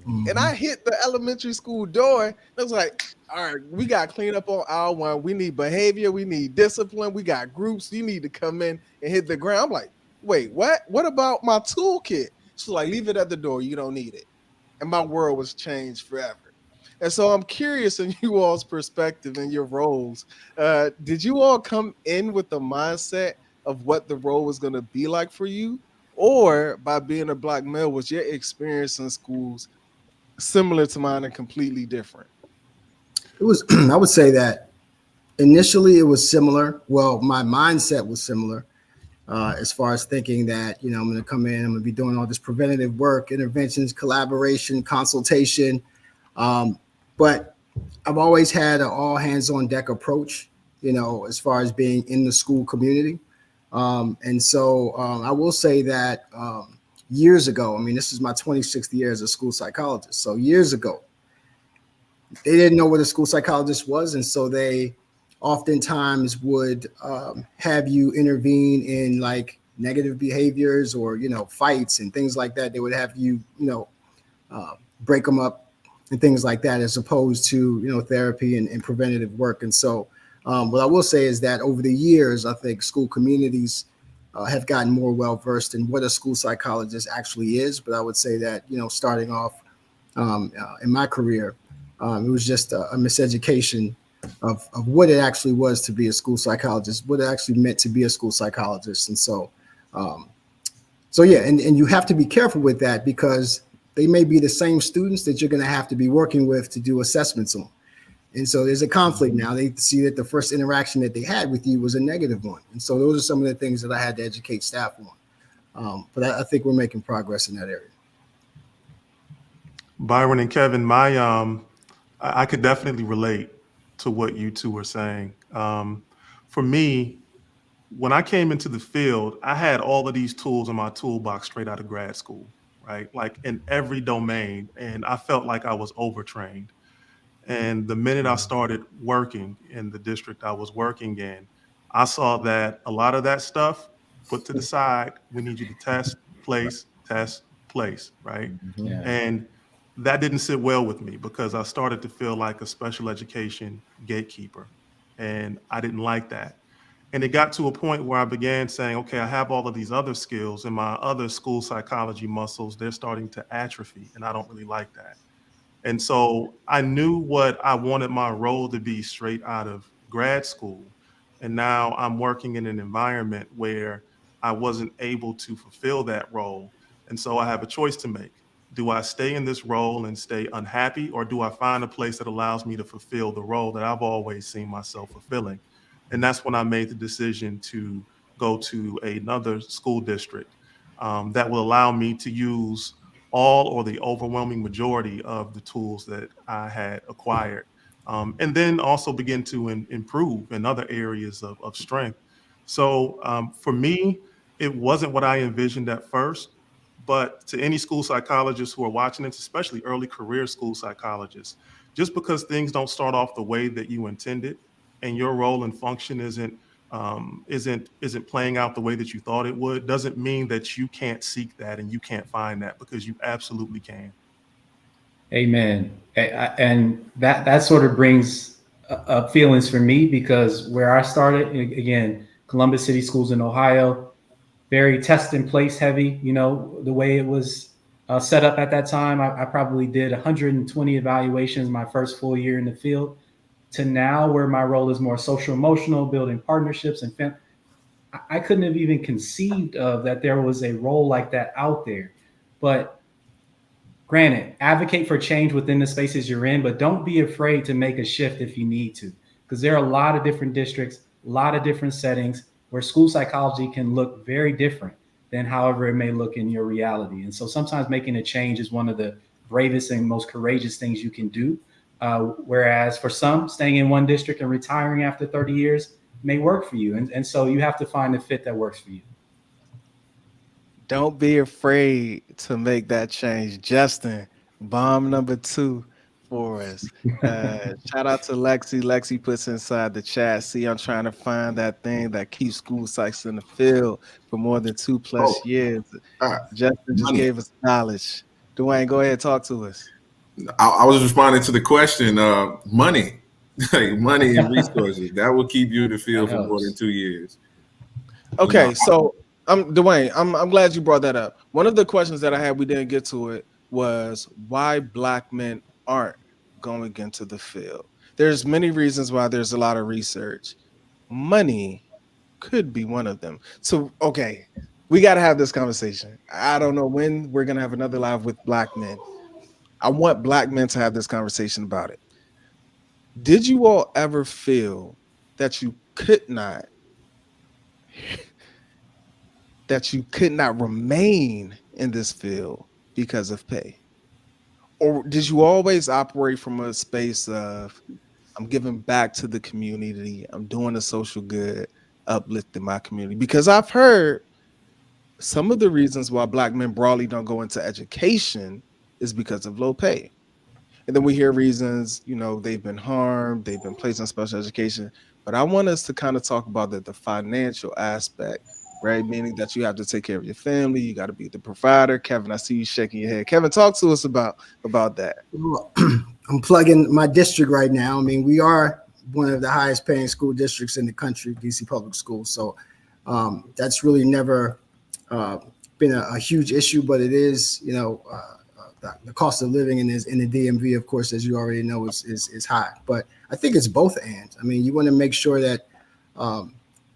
And I hit the elementary school door. It was like, all right, we got to clean up on our one. We need behavior. We need discipline. We got groups. You need to come in and hit the ground. I'm like, wait, what? What about my toolkit? She's like, leave it at the door. You don't need it. And my world was changed forever. And so I'm curious in you all's perspective and your roles. Did you all come in with the mindset of what the role was going to be like for you? Or by being a black male, was your experience in schools similar to mine and completely different? It was, I would say that initially it was similar. Well, my mindset was similar as far as thinking that, I'm going to come in, I'm going to be doing all this preventative work, interventions, collaboration, consultation. But I've always had an all hands on deck approach, as far as being in the school community. And so I will say that years ago, I mean, this is my 26th year as a school psychologist. So years ago, they didn't know what a school psychologist was. And so they oftentimes would have you intervene in like negative behaviors or, fights and things like that. They would have you, break them up and things like that, as opposed to, therapy and preventative work. And so what I will say is that over the years, I think school communities have gotten more well-versed in what a school psychologist actually is. But I would say that, starting off in my career, it was just a miseducation of what it actually was to be a school psychologist, what it actually meant to be a school psychologist. And so, yeah, and you have to be careful with that, because they may be the same students that you're going to have to be working with to do assessments on. And so there's a conflict now. They see that the first interaction that they had with you was a negative one. And so those are some of the things that I had to educate staff on. But I think we're making progress in that area. Byron and Kevin, I could definitely relate to what you two were saying. For me, when I came into the field, I had all of these tools in my toolbox straight out of grad school, right? Like in every domain. And I felt like I was overtrained. And the minute I started working in the district I was working in, I saw that a lot of that stuff put to the side. We need you to test, place, right? Yeah. And that didn't sit well with me, because I started to feel like a special education gatekeeper. And I didn't like that. And it got to a point where I began saying, okay, I have all of these other skills, and my other school psychology muscles, they're starting to atrophy. And I don't really like that. And so I knew what I wanted my role to be straight out of grad school. And now I'm working in an environment where I wasn't able to fulfill that role. And so I have a choice to make. Do I stay in this role and stay unhappy, or do I find a place that allows me to fulfill the role that I've always seen myself fulfilling? And that's when I made the decision to go to another school district that will allow me to use all or the overwhelming majority of the tools that I had acquired. And then also begin to improve in other areas of strength. So for me, it wasn't what I envisioned at first. But to any school psychologists who are watching this, especially early career school psychologists, just because things don't start off the way that you intended, and your role and function isn't playing out the way that you thought it would, doesn't mean that you can't seek that and you can't find that, because you absolutely can. Amen. And that sort of brings up feelings for me, because where I started, again, Columbus City Schools in Ohio, very test and place heavy. You know, the way it was set up at that time, I probably did 120 evaluations my first full year in the field, to now where my role is more social emotional, building partnerships and I couldn't have even conceived of that there was a role like that out there. But granted, advocate for change within the spaces you're in, but don't be afraid to make a shift if you need to, because there are a lot of different districts, a lot of different settings where school psychology can look very different than however it may look in your reality. And so sometimes making a change is one of the bravest and most courageous things you can do. Whereas for some, staying in one district and retiring after 30 years may work for you. And so you have to find the fit that works for you. Don't be afraid to make that change. Justin, bomb number 2 for us. Shout out to Lexi. Lexi puts inside the chat, see, I'm trying to find that thing that keeps school psychs in the field for more than 2+ years. Justin just gave us knowledge. Dwayne, go ahead, talk to us. I was responding to the question, money, money and resources. That will keep you in the field for more than 2 years. Okay, so Dwayne, I'm glad you brought that up. One of the questions that I had, we didn't get to it, was why Black men aren't going into the field. There's many reasons why. There's a lot of research. Money could be one of them. So, okay, we got to have this conversation. I don't know when we're going to have another live with Black men. I want Black men to have this conversation about it. Did you all ever feel that you could not remain in this field because of pay? Or did you always operate from a space of, I'm giving back to the community, I'm doing a social good, uplifting my community? Because I've heard some of the reasons why Black men broadly don't go into education is because of low pay. And then we hear reasons, they've been harmed, they've been placed on special education. But I want us to kind of talk about the financial aspect, right? Meaning that you have to take care of your family, you got to be the provider. Kevin, I see you shaking your head. Kevin, talk to us about that. I'm plugging my district right now. I mean, we are one of the highest paying school districts in the country, DC Public Schools. So that's really never been a huge issue, but it is, the cost of living in the DMV, of course, as you already know, is high. But I think it's both ends. I mean, you want to make sure that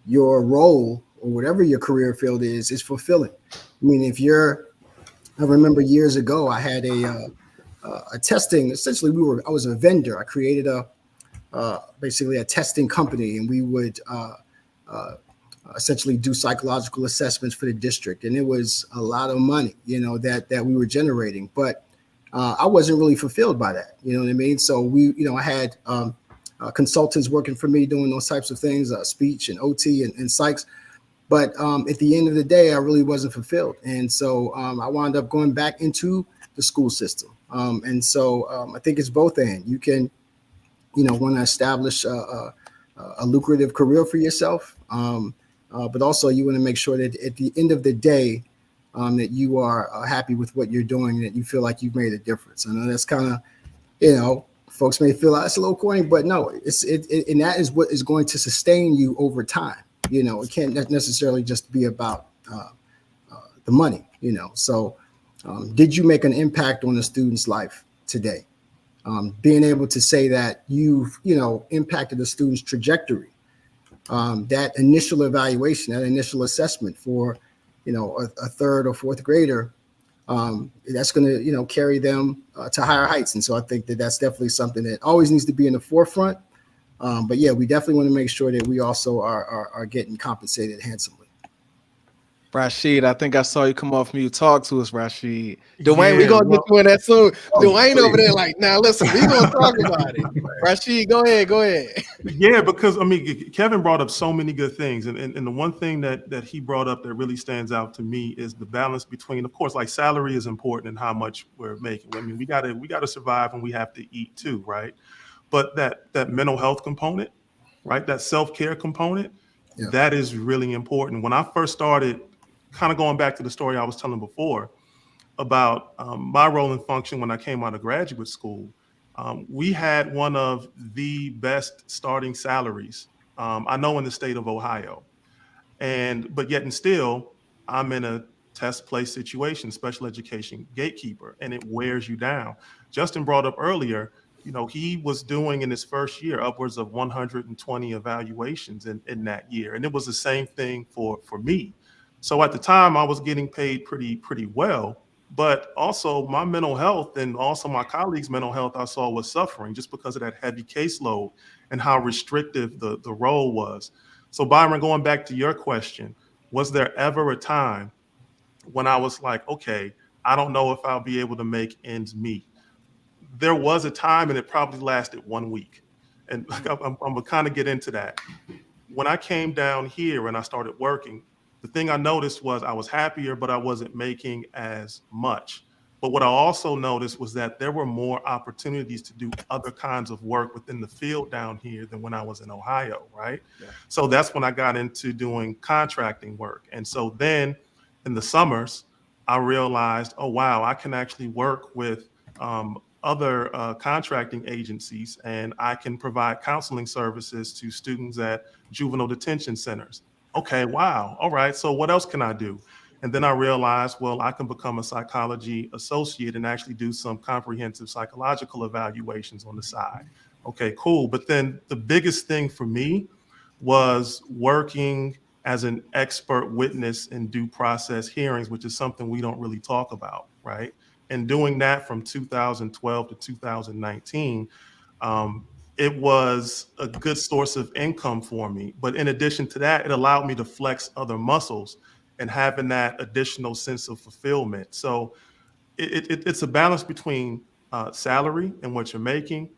your role or whatever your career field is fulfilling. I mean, I remember years ago, I had a testing. Essentially, I was a vendor. I created basically a testing company, and we would essentially do psychological assessments for the district. And it was a lot of money, that we were generating. But I wasn't really fulfilled by that. You know what I mean? So I had consultants working for me doing those types of things, speech and OT and psychs. But at the end of the day, I really wasn't fulfilled. And so I wound up going back into the school system. And so I think it's both ends. You can, want to establish a lucrative career for yourself. But also you want to make sure that at the end of the day, that you are happy with what you're doing, that you feel like you've made a difference. I know that's kind of, folks may feel like it's a little corny, but no, and that is what is going to sustain you over time. It can't necessarily just be about the money, So did you make an impact on a student's life today? Being able to say that you've, impacted a student's trajectory. That initial evaluation, that initial assessment for, a third or fourth grader, that's going to, carry them to higher heights. And so I think that that's definitely something that always needs to be in the forefront. But yeah, we definitely want to make sure that we also are getting compensated handsomely. Rashid, I think I saw you come off mute. Talk to us, Rashid. Dwayne, we Yeah, gonna get well, you in that soon. Dwayne over please. there, like, now listen, we gonna talk about it. Rashid, go ahead. yeah, because I mean, Kevin brought up so many good things, and the one thing that he brought up that really stands out to me is the balance between, of course, like salary is important and how much we're making. I mean, we gotta survive and we have to eat too, right? But that mental health component, right? That self-care component, Yeah. that is really important. When I first started, kind of going back to the story I was telling before about my role and function when I came out of graduate school, we had one of the best starting salaries I know in the state of Ohio. But yet and still, I'm in a test place situation, special education gatekeeper, and it wears you down. Justin brought up earlier, he was doing in his first year upwards of 120 evaluations in that year. And it was the same thing for me. So at the time I was getting paid pretty well, but also my mental health and also my colleagues' mental health I saw was suffering just because of that heavy caseload and how restrictive the role was. So Byron, going back to your question, was there ever a time when I was like, okay, I don't know if I'll be able to make ends meet? There was a time, and it probably lasted 1 week. And I'm gonna kind of get into that. When I came down here and I started working, the thing I noticed was I was happier, but I wasn't making as much. But what I also noticed was that there were more opportunities to do other kinds of work within the field down here than when I was in Ohio, right? Yeah. So that's when I got into doing contracting work. And so then in the summers, I realized, oh, wow, I can actually work with other contracting agencies, and I can provide counseling services to students at juvenile detention centers. Okay, wow. All right. So what else can I do? And then I realized, well, I can become a psychology associate and actually do some comprehensive psychological evaluations on the side. Okay, cool. But then the biggest thing for me was working as an expert witness in due process hearings, which is something we don't really talk about, right? And doing that from 2012 to 2019, it was a good source of income for me. But in addition to that, it allowed me to flex other muscles and having that additional sense of fulfillment. So it's a balance between salary and what you're making,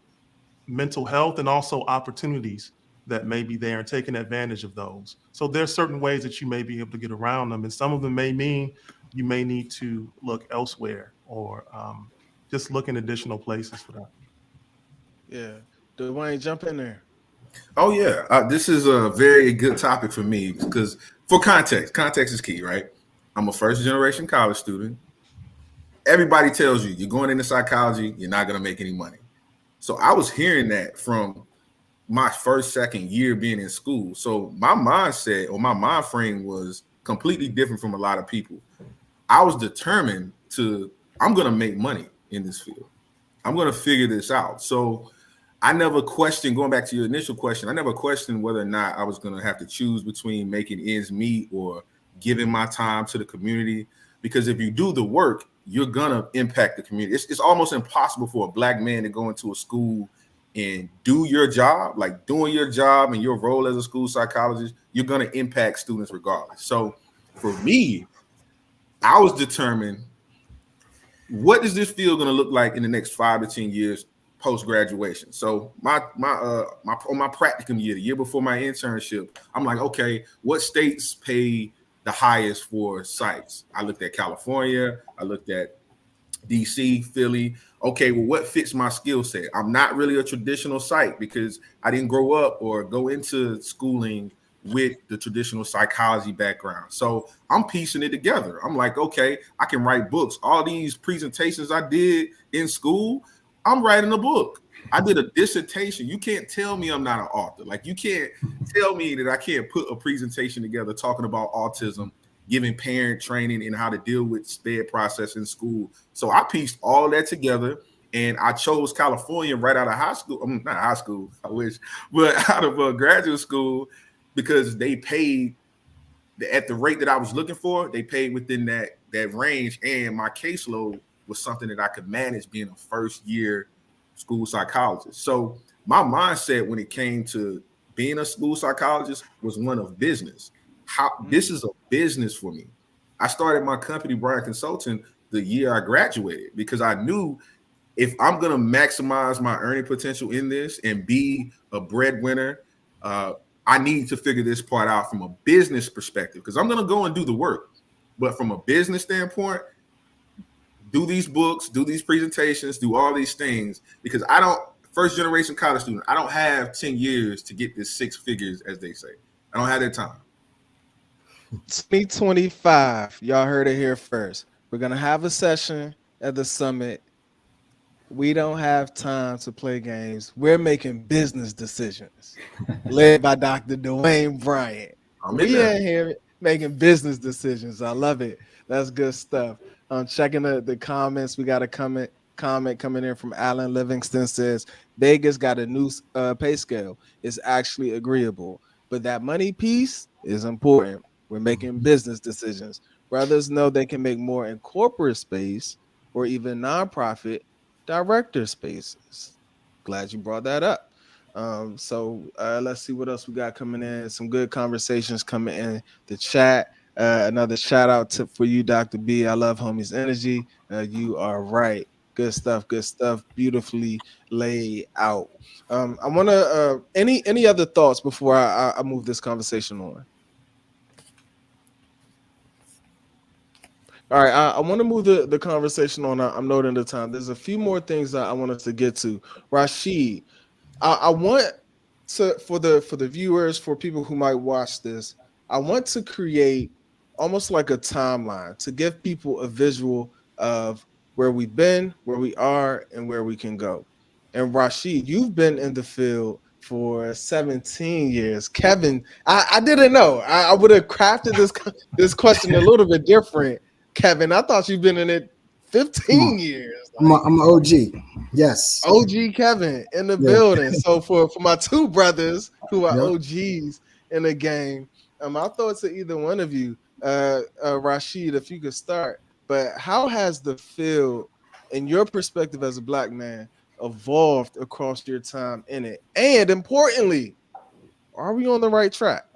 mental health, and also opportunities that may be there and taking advantage of those. So there's certain ways that you may be able to get around them. And some of them may mean you may need to look elsewhere or just look in additional places for that. Yeah. Dwayne, jump in there. Oh yeah, this is a very good topic for me because for context is key, right? I'm a first generation college student. Everybody tells you you're going into psychology, you're not going to make any money. So I was hearing that from my second year being in school. So my mindset or my mind frame was completely different from a lot of people. I was determined I'm going to make money in this field. I'm going to figure this out. So I never questioned, going back to your initial question, I never questioned whether or not I was going to have to choose between making ends meet or giving my time to the community. Because if you do the work, you're going to impact the community. It's almost impossible for a Black man to go into a school and do your job, like doing your job and your role as a school psychologist. You're going to impact students regardless. So for me, I was determined, what is this field going to look like in the next 5 to 10 years post graduation? So my practicum year, the year before my internship, I'm like, okay, what states pay the highest for sites? I looked at California, I looked at DC, Philly. Okay, well, what fits my skill set? I'm not really a traditional psych because I didn't grow up or go into schooling with the traditional psychology background. So I'm piecing it together. I'm like, okay, I can write books. All these presentations I did in school, I'm writing a book. I did a dissertation. You can't tell me I'm not an author. Like, you can't tell me that I can't put a presentation together talking about autism, giving parent training and how to deal with SPED process in school. So I pieced all that together, and I chose California right out of high school. Not high school, I wish, but out of graduate school, because they paid at the rate that I was looking for. They paid within that that range, and my caseload was something that I could manage being a first year school psychologist. So my mindset when it came to being a school psychologist was one of business. How this is a business for me. I started my company, Bryant Consulting, the year I graduated because I knew if I'm going to maximize my earning potential in this and be a breadwinner, I need to figure this part out from a business perspective because I'm going to go and do the work. But from a business standpoint, do these books, do these presentations, do all these things because I don't, first generation college student, I don't have 10 years to get this 6 figures, as they say. I don't have that time. 2025, y'all heard it here first. We're going to have a session at the summit. We don't have time to play games. We're making business decisions led by Dr. Dwayne Bryant. We in here making business decisions. I love it. That's good stuff. Checking the comments. We got a comment coming in from Alan Livingston says Vegas got a new pay scale. It's actually agreeable, but that money piece is important. We're making business decisions. Brothers know they can make more in corporate space or even nonprofit director spaces. Glad you brought that up. So let's see what else we got coming in. Some good conversations coming in the chat. Another shout out for you, Dr. B. I love homies energy. You are right. Good stuff. Good stuff. Beautifully laid out. I want to any other thoughts before I move this conversation on? All right, I want to move the conversation on. I'm noting the time. There's a few more things that I want us to get to. Rashid, I want to for the viewers, for people who might watch this, I want to create almost like a timeline to give people a visual of where we've been, where we are, and where we can go. And Rashid, you've been in the field for 17 years. Kevin, I didn't know. I would have crafted this question a little bit different. Kevin, I thought you've been in it 15 years. Like, I'm an OG. Yes. OG Kevin in the building. So for my two brothers who are OGs in the game, my thoughts to either one of you, Rashid, if you could start. But how has the field, in your perspective as a Black man, evolved across your time in it? And importantly, are we on the right track?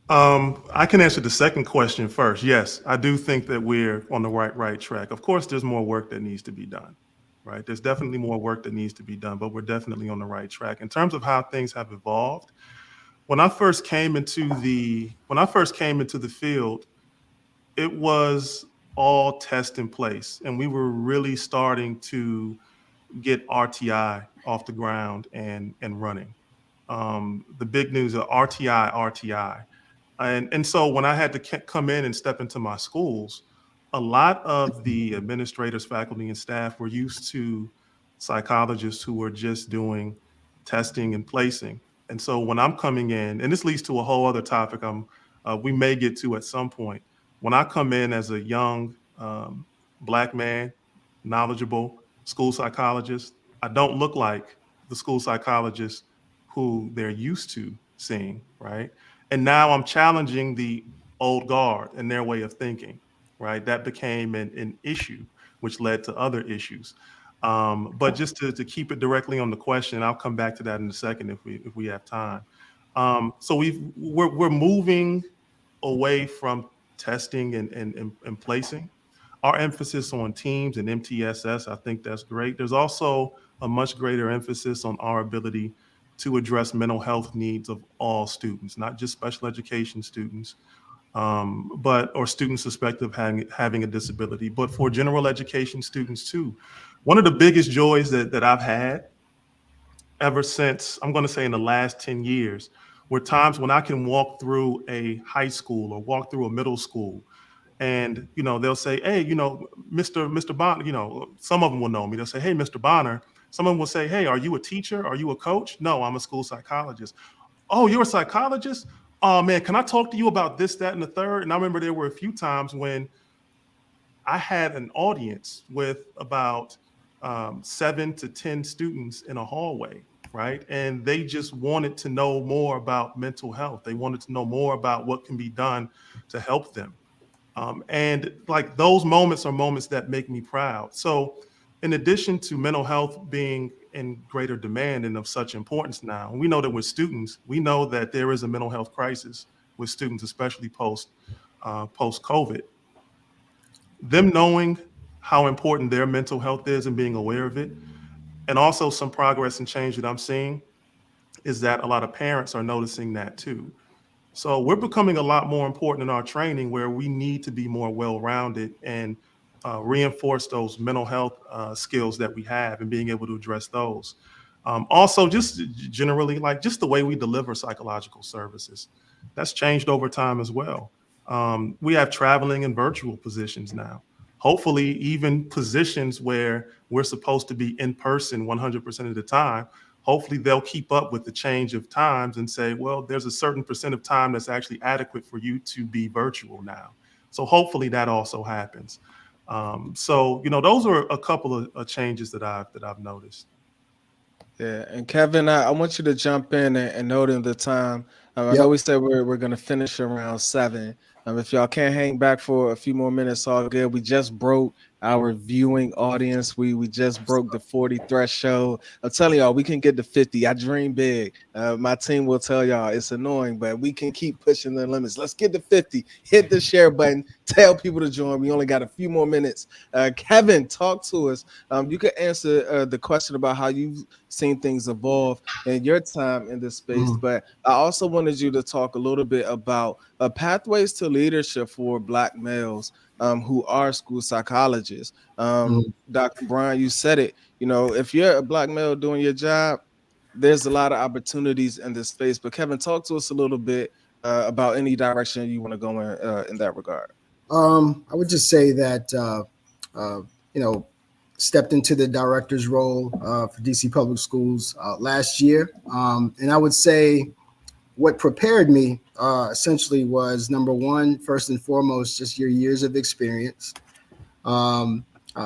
I can answer the second question first. Yes, I do think that we're on the right track. Of course, there's more work that needs to be done, right? There's definitely more work that needs to be done, but we're definitely on the right track. In terms of how things have evolved, when I first came into the field, it was all test in place, and we were really starting to get RTI off the ground and running. The big news of RTI. And so when I had to come in and step into my schools, a lot of the administrators, faculty, and staff were used to psychologists who were just doing testing and placing. And so when I'm coming in, and this leads to a whole other topic we may get to at some point. When I come in as a young Black man, knowledgeable school psychologist, I don't look like the school psychologist who they're used to seeing, right? And now I'm challenging the old guard and their way of thinking, right? That became an issue, which led to other issues. But just to keep it directly on the question, I'll come back to that in a second if we have time. So we're moving away from testing and placing. Our emphasis on teams and MTSS, I think that's great. There's also a much greater emphasis on our ability to address mental health needs of all students, not just special education students, or students suspected of having a disability, but for general education students too. One of the biggest joys that I've had ever since, I'm going to say in the last 10 years, were times when I can walk through a high school or walk through a middle school, and they'll say, "Hey, Mr. Bonner," some of them will know me. They'll say, "Hey, Mr. Bonner." Some of them will say, "Hey, are you a teacher? Are you a coach?" "No, I'm a school psychologist." "Oh, you're a psychologist? Oh man, can I talk to you about this, that, and the third?" And I remember there were a few times when I had an audience with about 7 to 10 students in a hallway, right? And they just wanted to know more about mental health. They wanted to know more about what can be done to help them. And like those moments are moments that make me proud. So in addition to mental health being in greater demand and of such importance now, we know that with students, we know that there is a mental health crisis with students, especially post COVID. Them knowing how important their mental health is and being aware of it, and also some progress and change that I'm seeing is that a lot of parents are noticing that too. So we're becoming a lot more important in our training where we need to be more well-rounded and reinforce those mental health skills that we have and being able to address those. Also, just generally, like just the way we deliver psychological services, that's changed over time as well. We have traveling and virtual positions now. Hopefully, even positions where we're supposed to be in person 100% of the time, hopefully they'll keep up with the change of times and say, well, there's a certain percent of time that's actually adequate for you to be virtual now. So hopefully that also happens. So those are a couple of changes that I've noticed. Yeah, and Kevin, I want you to jump in and note in the time. I know Yep. we said we're gonna finish around 7. If y'all can't hang back for a few more minutes, all good. We just broke our viewing audience. We just broke the 40 threshold. I'm telling y'all, we can get to 50. I dream big. My team will tell y'all it's annoying, but we can keep pushing the limits. Let's get to 50. Hit the share button. Tell people to join. We only got a few more minutes. Kevin, talk to us. You can answer the question about how you've seen things evolve in your time in this space. Mhm. But I also wanted you to talk a little bit about pathways to leadership for Black males who are school psychologists. Mhm. Dr. Brian, you said it. If you're a Black male doing your job, there's a lot of opportunities in this space. But Kevin, talk to us a little bit about any direction you want to go in that regard. I would just say that you know stepped into the director's role for DC Public Schools last year, and I would say what prepared me essentially was number one, first and foremost, just your years of experience, um,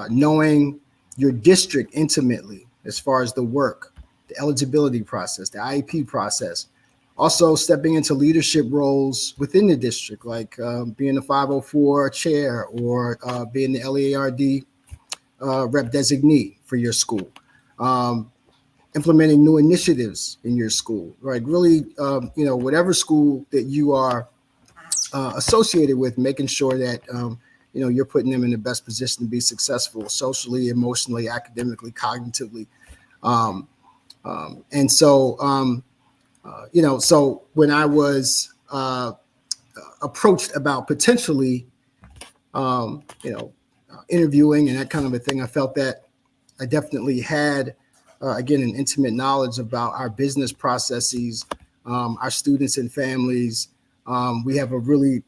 knowing your district intimately as far as the work, the eligibility process, the IEP process. Also, stepping into leadership roles within the district, like being a 504 chair or being the LARD rep designee for your school. Um, Implementing new initiatives in your school, right? Really, whatever school that you are associated with, making sure that you're putting them in the best position to be successful socially, emotionally, academically, cognitively. Um, and so, so when I was approached about potentially, um, you know, interviewing and that kind of a thing, I felt that I definitely had, again, an intimate knowledge about our business processes, our students and families. We have a really,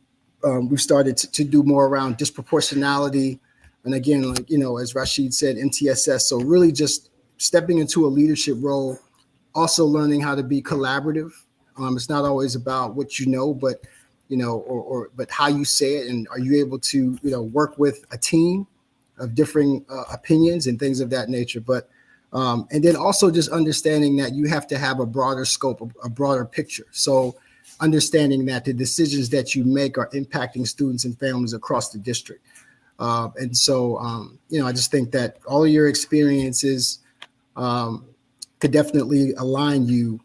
we've started to do more around disproportionality. And again, like, as Rashid said, MTSS. So really just stepping into a leadership role, also learning how to be collaborative. It's not always about what you know, but, but how you say it. And are you able to, work with a team of differing opinions and things of that nature? But and then also just understanding that you have to have a broader scope, a broader picture. So understanding that the decisions that you make are impacting students and families across the district. And so, I just think that all of your experiences could definitely align you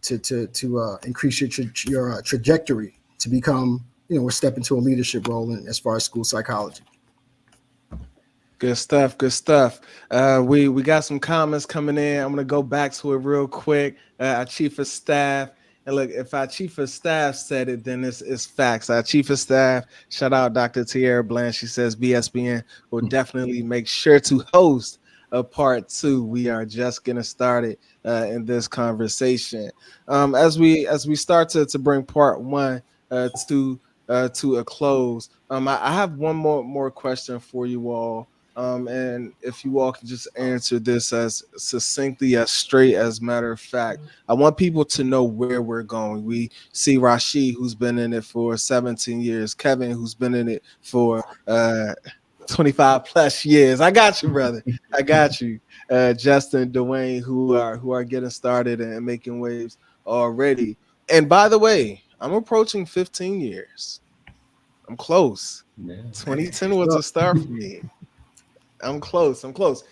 to increase your trajectory to become, or step into a leadership role as far as school psychology. Good stuff. Good stuff. We got some comments coming in. I'm gonna go back to it real quick. Our chief of staff, and look, if our chief of staff said it, then it's facts. Our chief of staff, shout out Dr. Tierra Blanche. She says BSPN will definitely make sure to host a part 2. We are just getting started in this conversation. As we start to bring part 1 to a close. I have one more question for you all. And if you all can just answer this as succinctly, as straight as matter of fact, I want people to know where we're going. We see Rashid, who's been in it for 17 years, Kevin, who's been in it for 25 plus years. I got you, brother. I got you. Justin, Dwayne, who are getting started and making waves already. And by the way, I'm approaching 15 years. I'm close. Yeah. 2010 was Well, a start for me. I'm close. I'm close.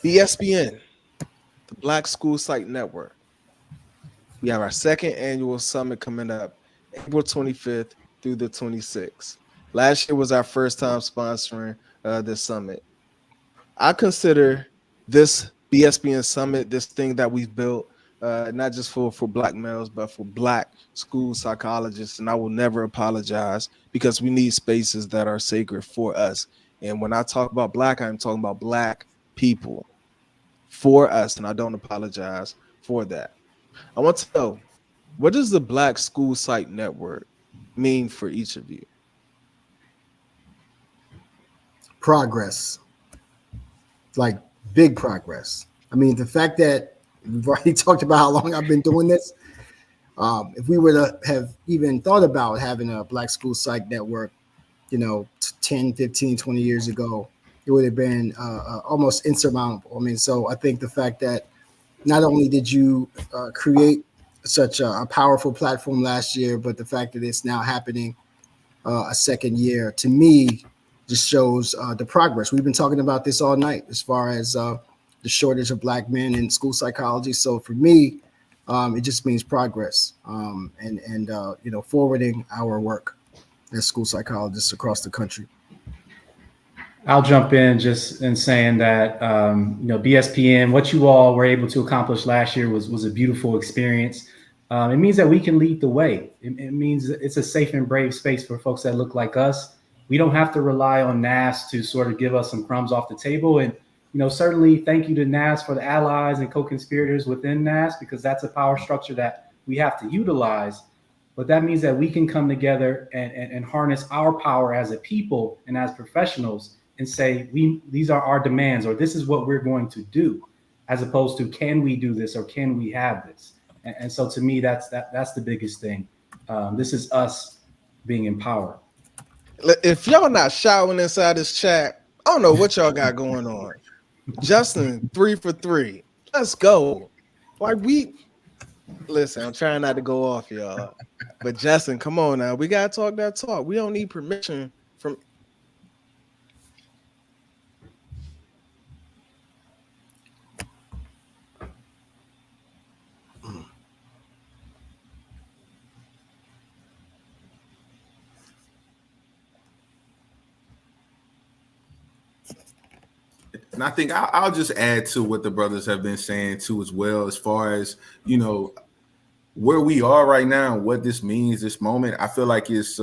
BSPN, the Black School Site Network. We have our second annual summit coming up April 25th through the 26th. Last year was our first time sponsoring this summit. I consider this BSPN summit, this thing that we've built, not just for black males, but for black school psychologists. And I will never apologize because we need spaces that are sacred for us. And when I talk about black, I'm talking about black people for us. And I don't apologize for that. I want to know, what does the Black School Site Network mean for each of you? progress, like big progress. I mean, the fact that we've already talked about how long I've been doing this. If we were to have even thought about having a Black School Psych Network, 10, 15, 20 years ago, it would have been almost insurmountable. I mean, so I think the fact that not only did you create such a powerful platform last year, but the fact that it's now happening a second year, to me, just shows the progress. We've been talking about this all night as far as the shortage of black men in school psychology. So for me, it just means progress and forwarding our work as school psychologists across the country. I'll jump in just in saying that BSPN, what you all were able to accomplish last year was a beautiful experience. It means that we can lead the way. It means it's a safe and brave space for folks that look like us. We don't have to rely on NAS to sort of give us some crumbs off the table. And certainly thank you to NAS for the allies and co-conspirators within NAS, because that's a power structure that we have to utilize. But that means that we can come together and harness our power as a people and as professionals and say, these are our demands, or this is what we're going to do, as opposed to, can we do this or can we have this? And so to me, that's the biggest thing. This is us being empowered. If y'all not shouting inside this chat, I don't know what y'all got going on. Justin, 3 for 3. Let's go. Like, listen, I'm trying not to go off, y'all. But Justin, come on now. We gotta talk that talk. We don't need permission from. And I think I'll just add to what the brothers have been saying too, as well, as far as where we are right now, what this means, this moment. I feel like it's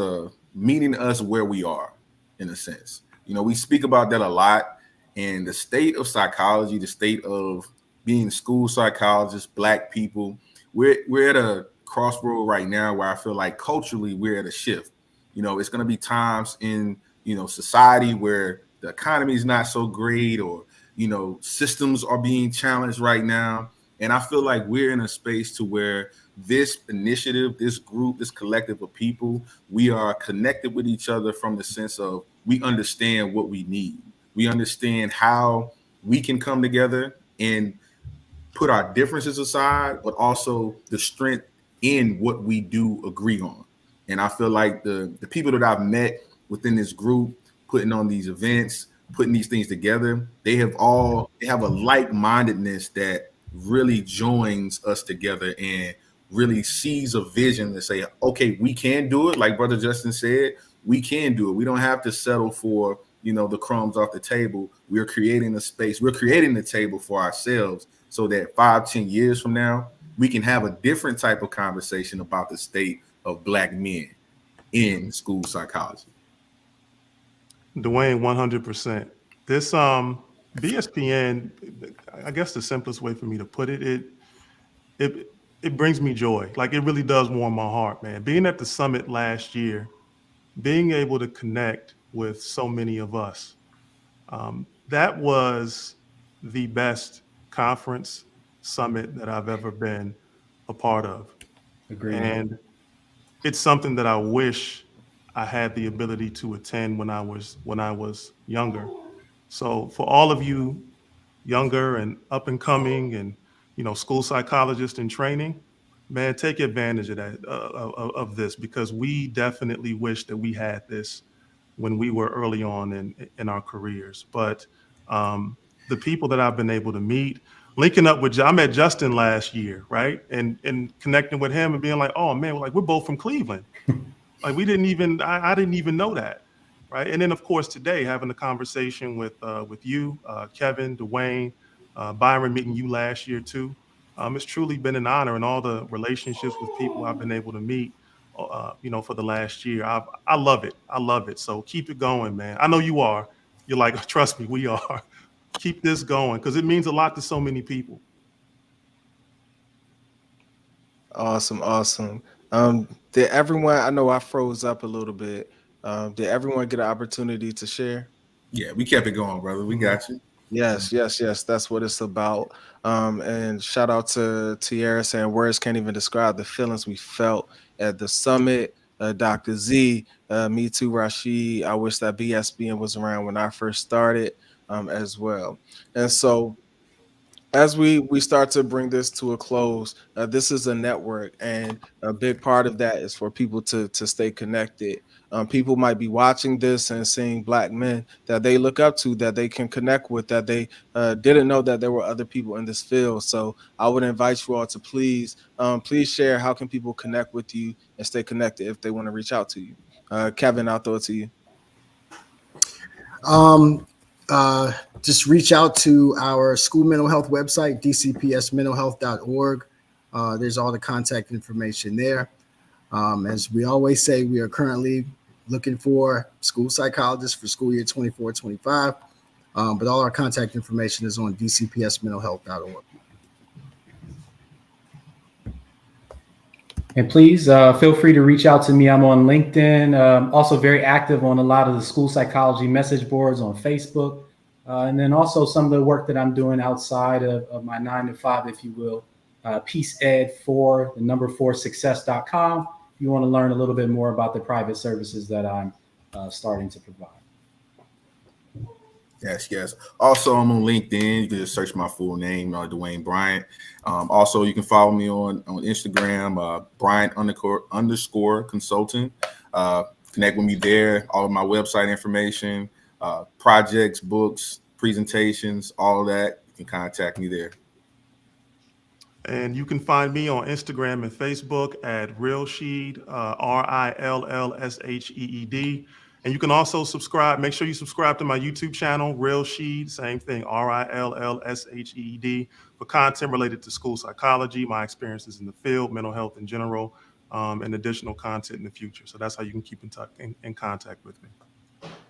meeting us where we are, in a sense. We speak about that a lot, and the state of psychology, the state of being school psychologists, black people, we're at a crossroad right now where I feel like culturally we're at a shift. It's going to be times in society where the economy is not so great, or systems are being challenged right now, and I feel like we're in a space to where this initiative, this group, this collective of people, we are connected with each other from the sense of we understand what we need. We understand how we can come together and put our differences aside, but also the strength in what we do agree on. And I feel like the people that I've met within this group, putting on these events, putting these things together, they have a like-mindedness that really joins us together and really sees a vision to say, okay, we can do it. Like Brother Justin said, we can do it. We don't have to settle for, the crumbs off the table. We're creating a space. We're creating the table for ourselves so that 5-10 years from now, we can have a different type of conversation about the state of black men in school psychology. Dwayne, 100%. This BSPN, I guess the simplest way for me to put it, it brings me joy. Like, it really does warm my heart, man. Being at the summit last year, being able to connect with so many of us, that was the best conference summit that I've ever been a part of. Agreed. And it's something that I wish I had the ability to attend when I was younger. So for all of you younger and up and coming and school psychologists in training, man, take advantage of that of this, because we definitely wish that we had this when we were early on in our careers. But um, the people that I've been able to meet, linking up with, I met Justin last year, right, and connecting with him and being like, oh man, like we're both from Cleveland. Like we didn't even, I didn't even know that, right? And then of course today having a conversation with you, Kevin, Dwayne, Byron, meeting you last year too. It's truly been an honor, and all the relationships with people I've been able to meet, for the last year. I love it. I love it. So keep it going, man. I know you are. You're like, trust me, we are. Keep this going because it means a lot to so many people. Awesome, awesome. Did everyone? I know I froze up a little bit. Did everyone get an opportunity to share? Yeah, we kept it going, brother. We got you. Yes, yes, yes. That's what it's about. And shout out to Tierra saying words can't even describe the feelings we felt at the summit. Dr. Z, me too, Rashid. I wish that BSPN was around when I first started, as well. And so as we start to bring this to a close, this is a network, and a big part of that is for people to stay connected. People might be watching this and seeing Black men that they look up to, that they can connect with, that they didn't know that there were other people in this field. So I would invite you all to please share. How can people connect with you and stay connected if they want to reach out to you? Kevin, I'll throw it to you. Um, just reach out to our school mental health website, dcpsmentalhealth.org. There's all the contact information there. As we always say, we are currently looking for school psychologists for school year 24-25. But all our contact information is on dcpsmentalhealth.org. And please feel free to reach out to me. I'm on LinkedIn, also very active on a lot of the school psychology message boards on Facebook. And then also some of the work that I'm doing outside of my 9 to 5, if you will, Peace Ed for the number 4 success.com. If you want to learn a little bit more about the private services that I'm starting to provide. Yes, yes. Also, I'm on LinkedIn. You can just search my full name, Dwayne Bryant. Also, you can follow me on Instagram, Bryant __ consultant. Connect with me there. All of my website information, projects, books, presentations, all of that. You can contact me there. And you can find me on Instagram and Facebook at Rilsheed, RILLSHEED. And you can also subscribe. Make sure you subscribe to my YouTube channel, Rilsheed, same thing, RILLSHEED, for content related to school psychology, my experiences in the field, mental health in general, and additional content in the future. So that's how you can keep in contact with me.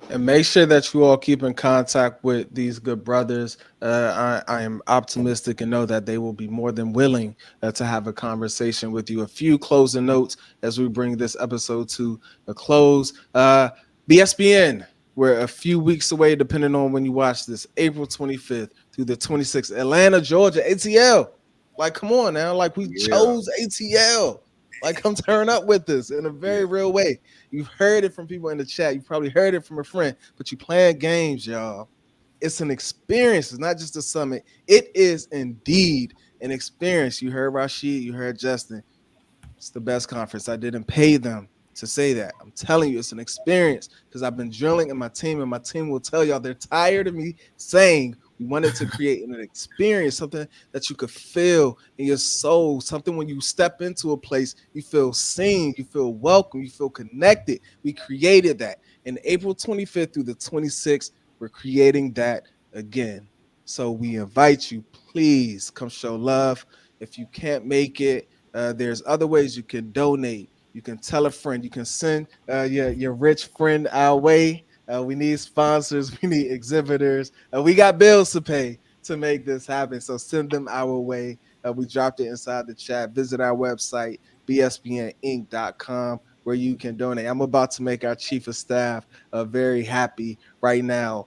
And make sure that you all keep in contact with these good brothers. I am optimistic and know that they will be more than willing to have a conversation with you. A few closing notes as we bring this episode to a close. BSPN, we're a few weeks away, depending on when you watch this, April 25th through the 26th, Atlanta, Georgia, ATL. Like, come on now. Like, we chose ATL. Like, come turn up with us in a very real way. You've heard it from people in the chat. You probably heard it from a friend, but you playing games, y'all. It's an experience. It's not just a summit. It is indeed an experience. You heard Rashid. You heard Justin. It's the best conference. I didn't pay them to say that. I'm telling you, it's an experience because I've been drilling in my team, and my team will tell y'all they're tired of me saying we wanted to create an experience, something that you could feel in your soul, something when you step into a place, you feel seen, you feel welcome, you feel connected. We created that. In April 25th through the 26th, we're creating that again. So we invite you, please come show love. If you can't make it, there's other ways you can donate. You can tell a friend. You can send your rich friend our way. We need sponsors. We need exhibitors. We got bills to pay to make this happen. So send them our way. We dropped it inside the chat. Visit our website, bspninc.com, where you can donate. I'm about to make our chief of staff very happy right now.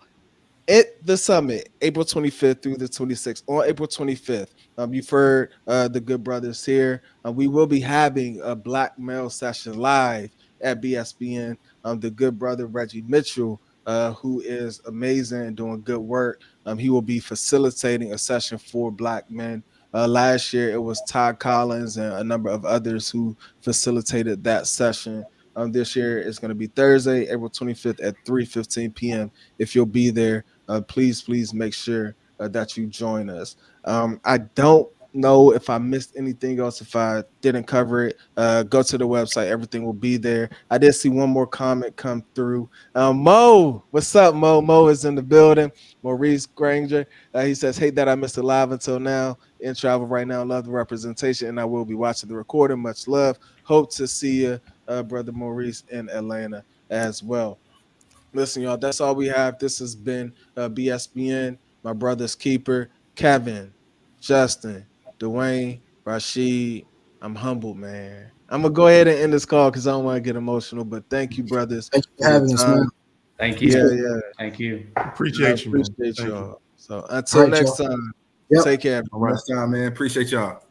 At the summit, April 25th through the 26th. On April 25th, you've heard the good brothers here. We will be having a Black male session live at BSPN. The good brother Reggie Mitchell, who is amazing and doing good work. He will be facilitating a session for Black men. Last year, it was Todd Collins and a number of others who facilitated that session. This year, it's going to be Thursday, April 25th at 3:15 p.m. If you'll be there, please make sure that you join us. I don't know if I missed anything else. If I didn't cover it, go to the website. Everything will be there. I did see one more comment come through. Mo, what's up, Mo? Mo is in the building. Maurice Granger. He says, "Hate that I missed it live until now. In travel right now. Love the representation, and I will be watching the recording. Much love. Hope to see you, brother Maurice, in Atlanta as well." Listen, y'all, that's all we have. This has been BSPN, my brother's keeper, Kevin, Justin, Dwayne, Rashid. I'm humbled, man. I'm going to go ahead and end this call because I don't want to get emotional, but thank you, brothers, Thank you for for your having us, time. man. Thank you. Yeah. Thank you. I Appreciate you, man. appreciate Thank you. y'all. So All until right, next y'all. time, Yep. take care. All right. Next time, man. Appreciate y'all.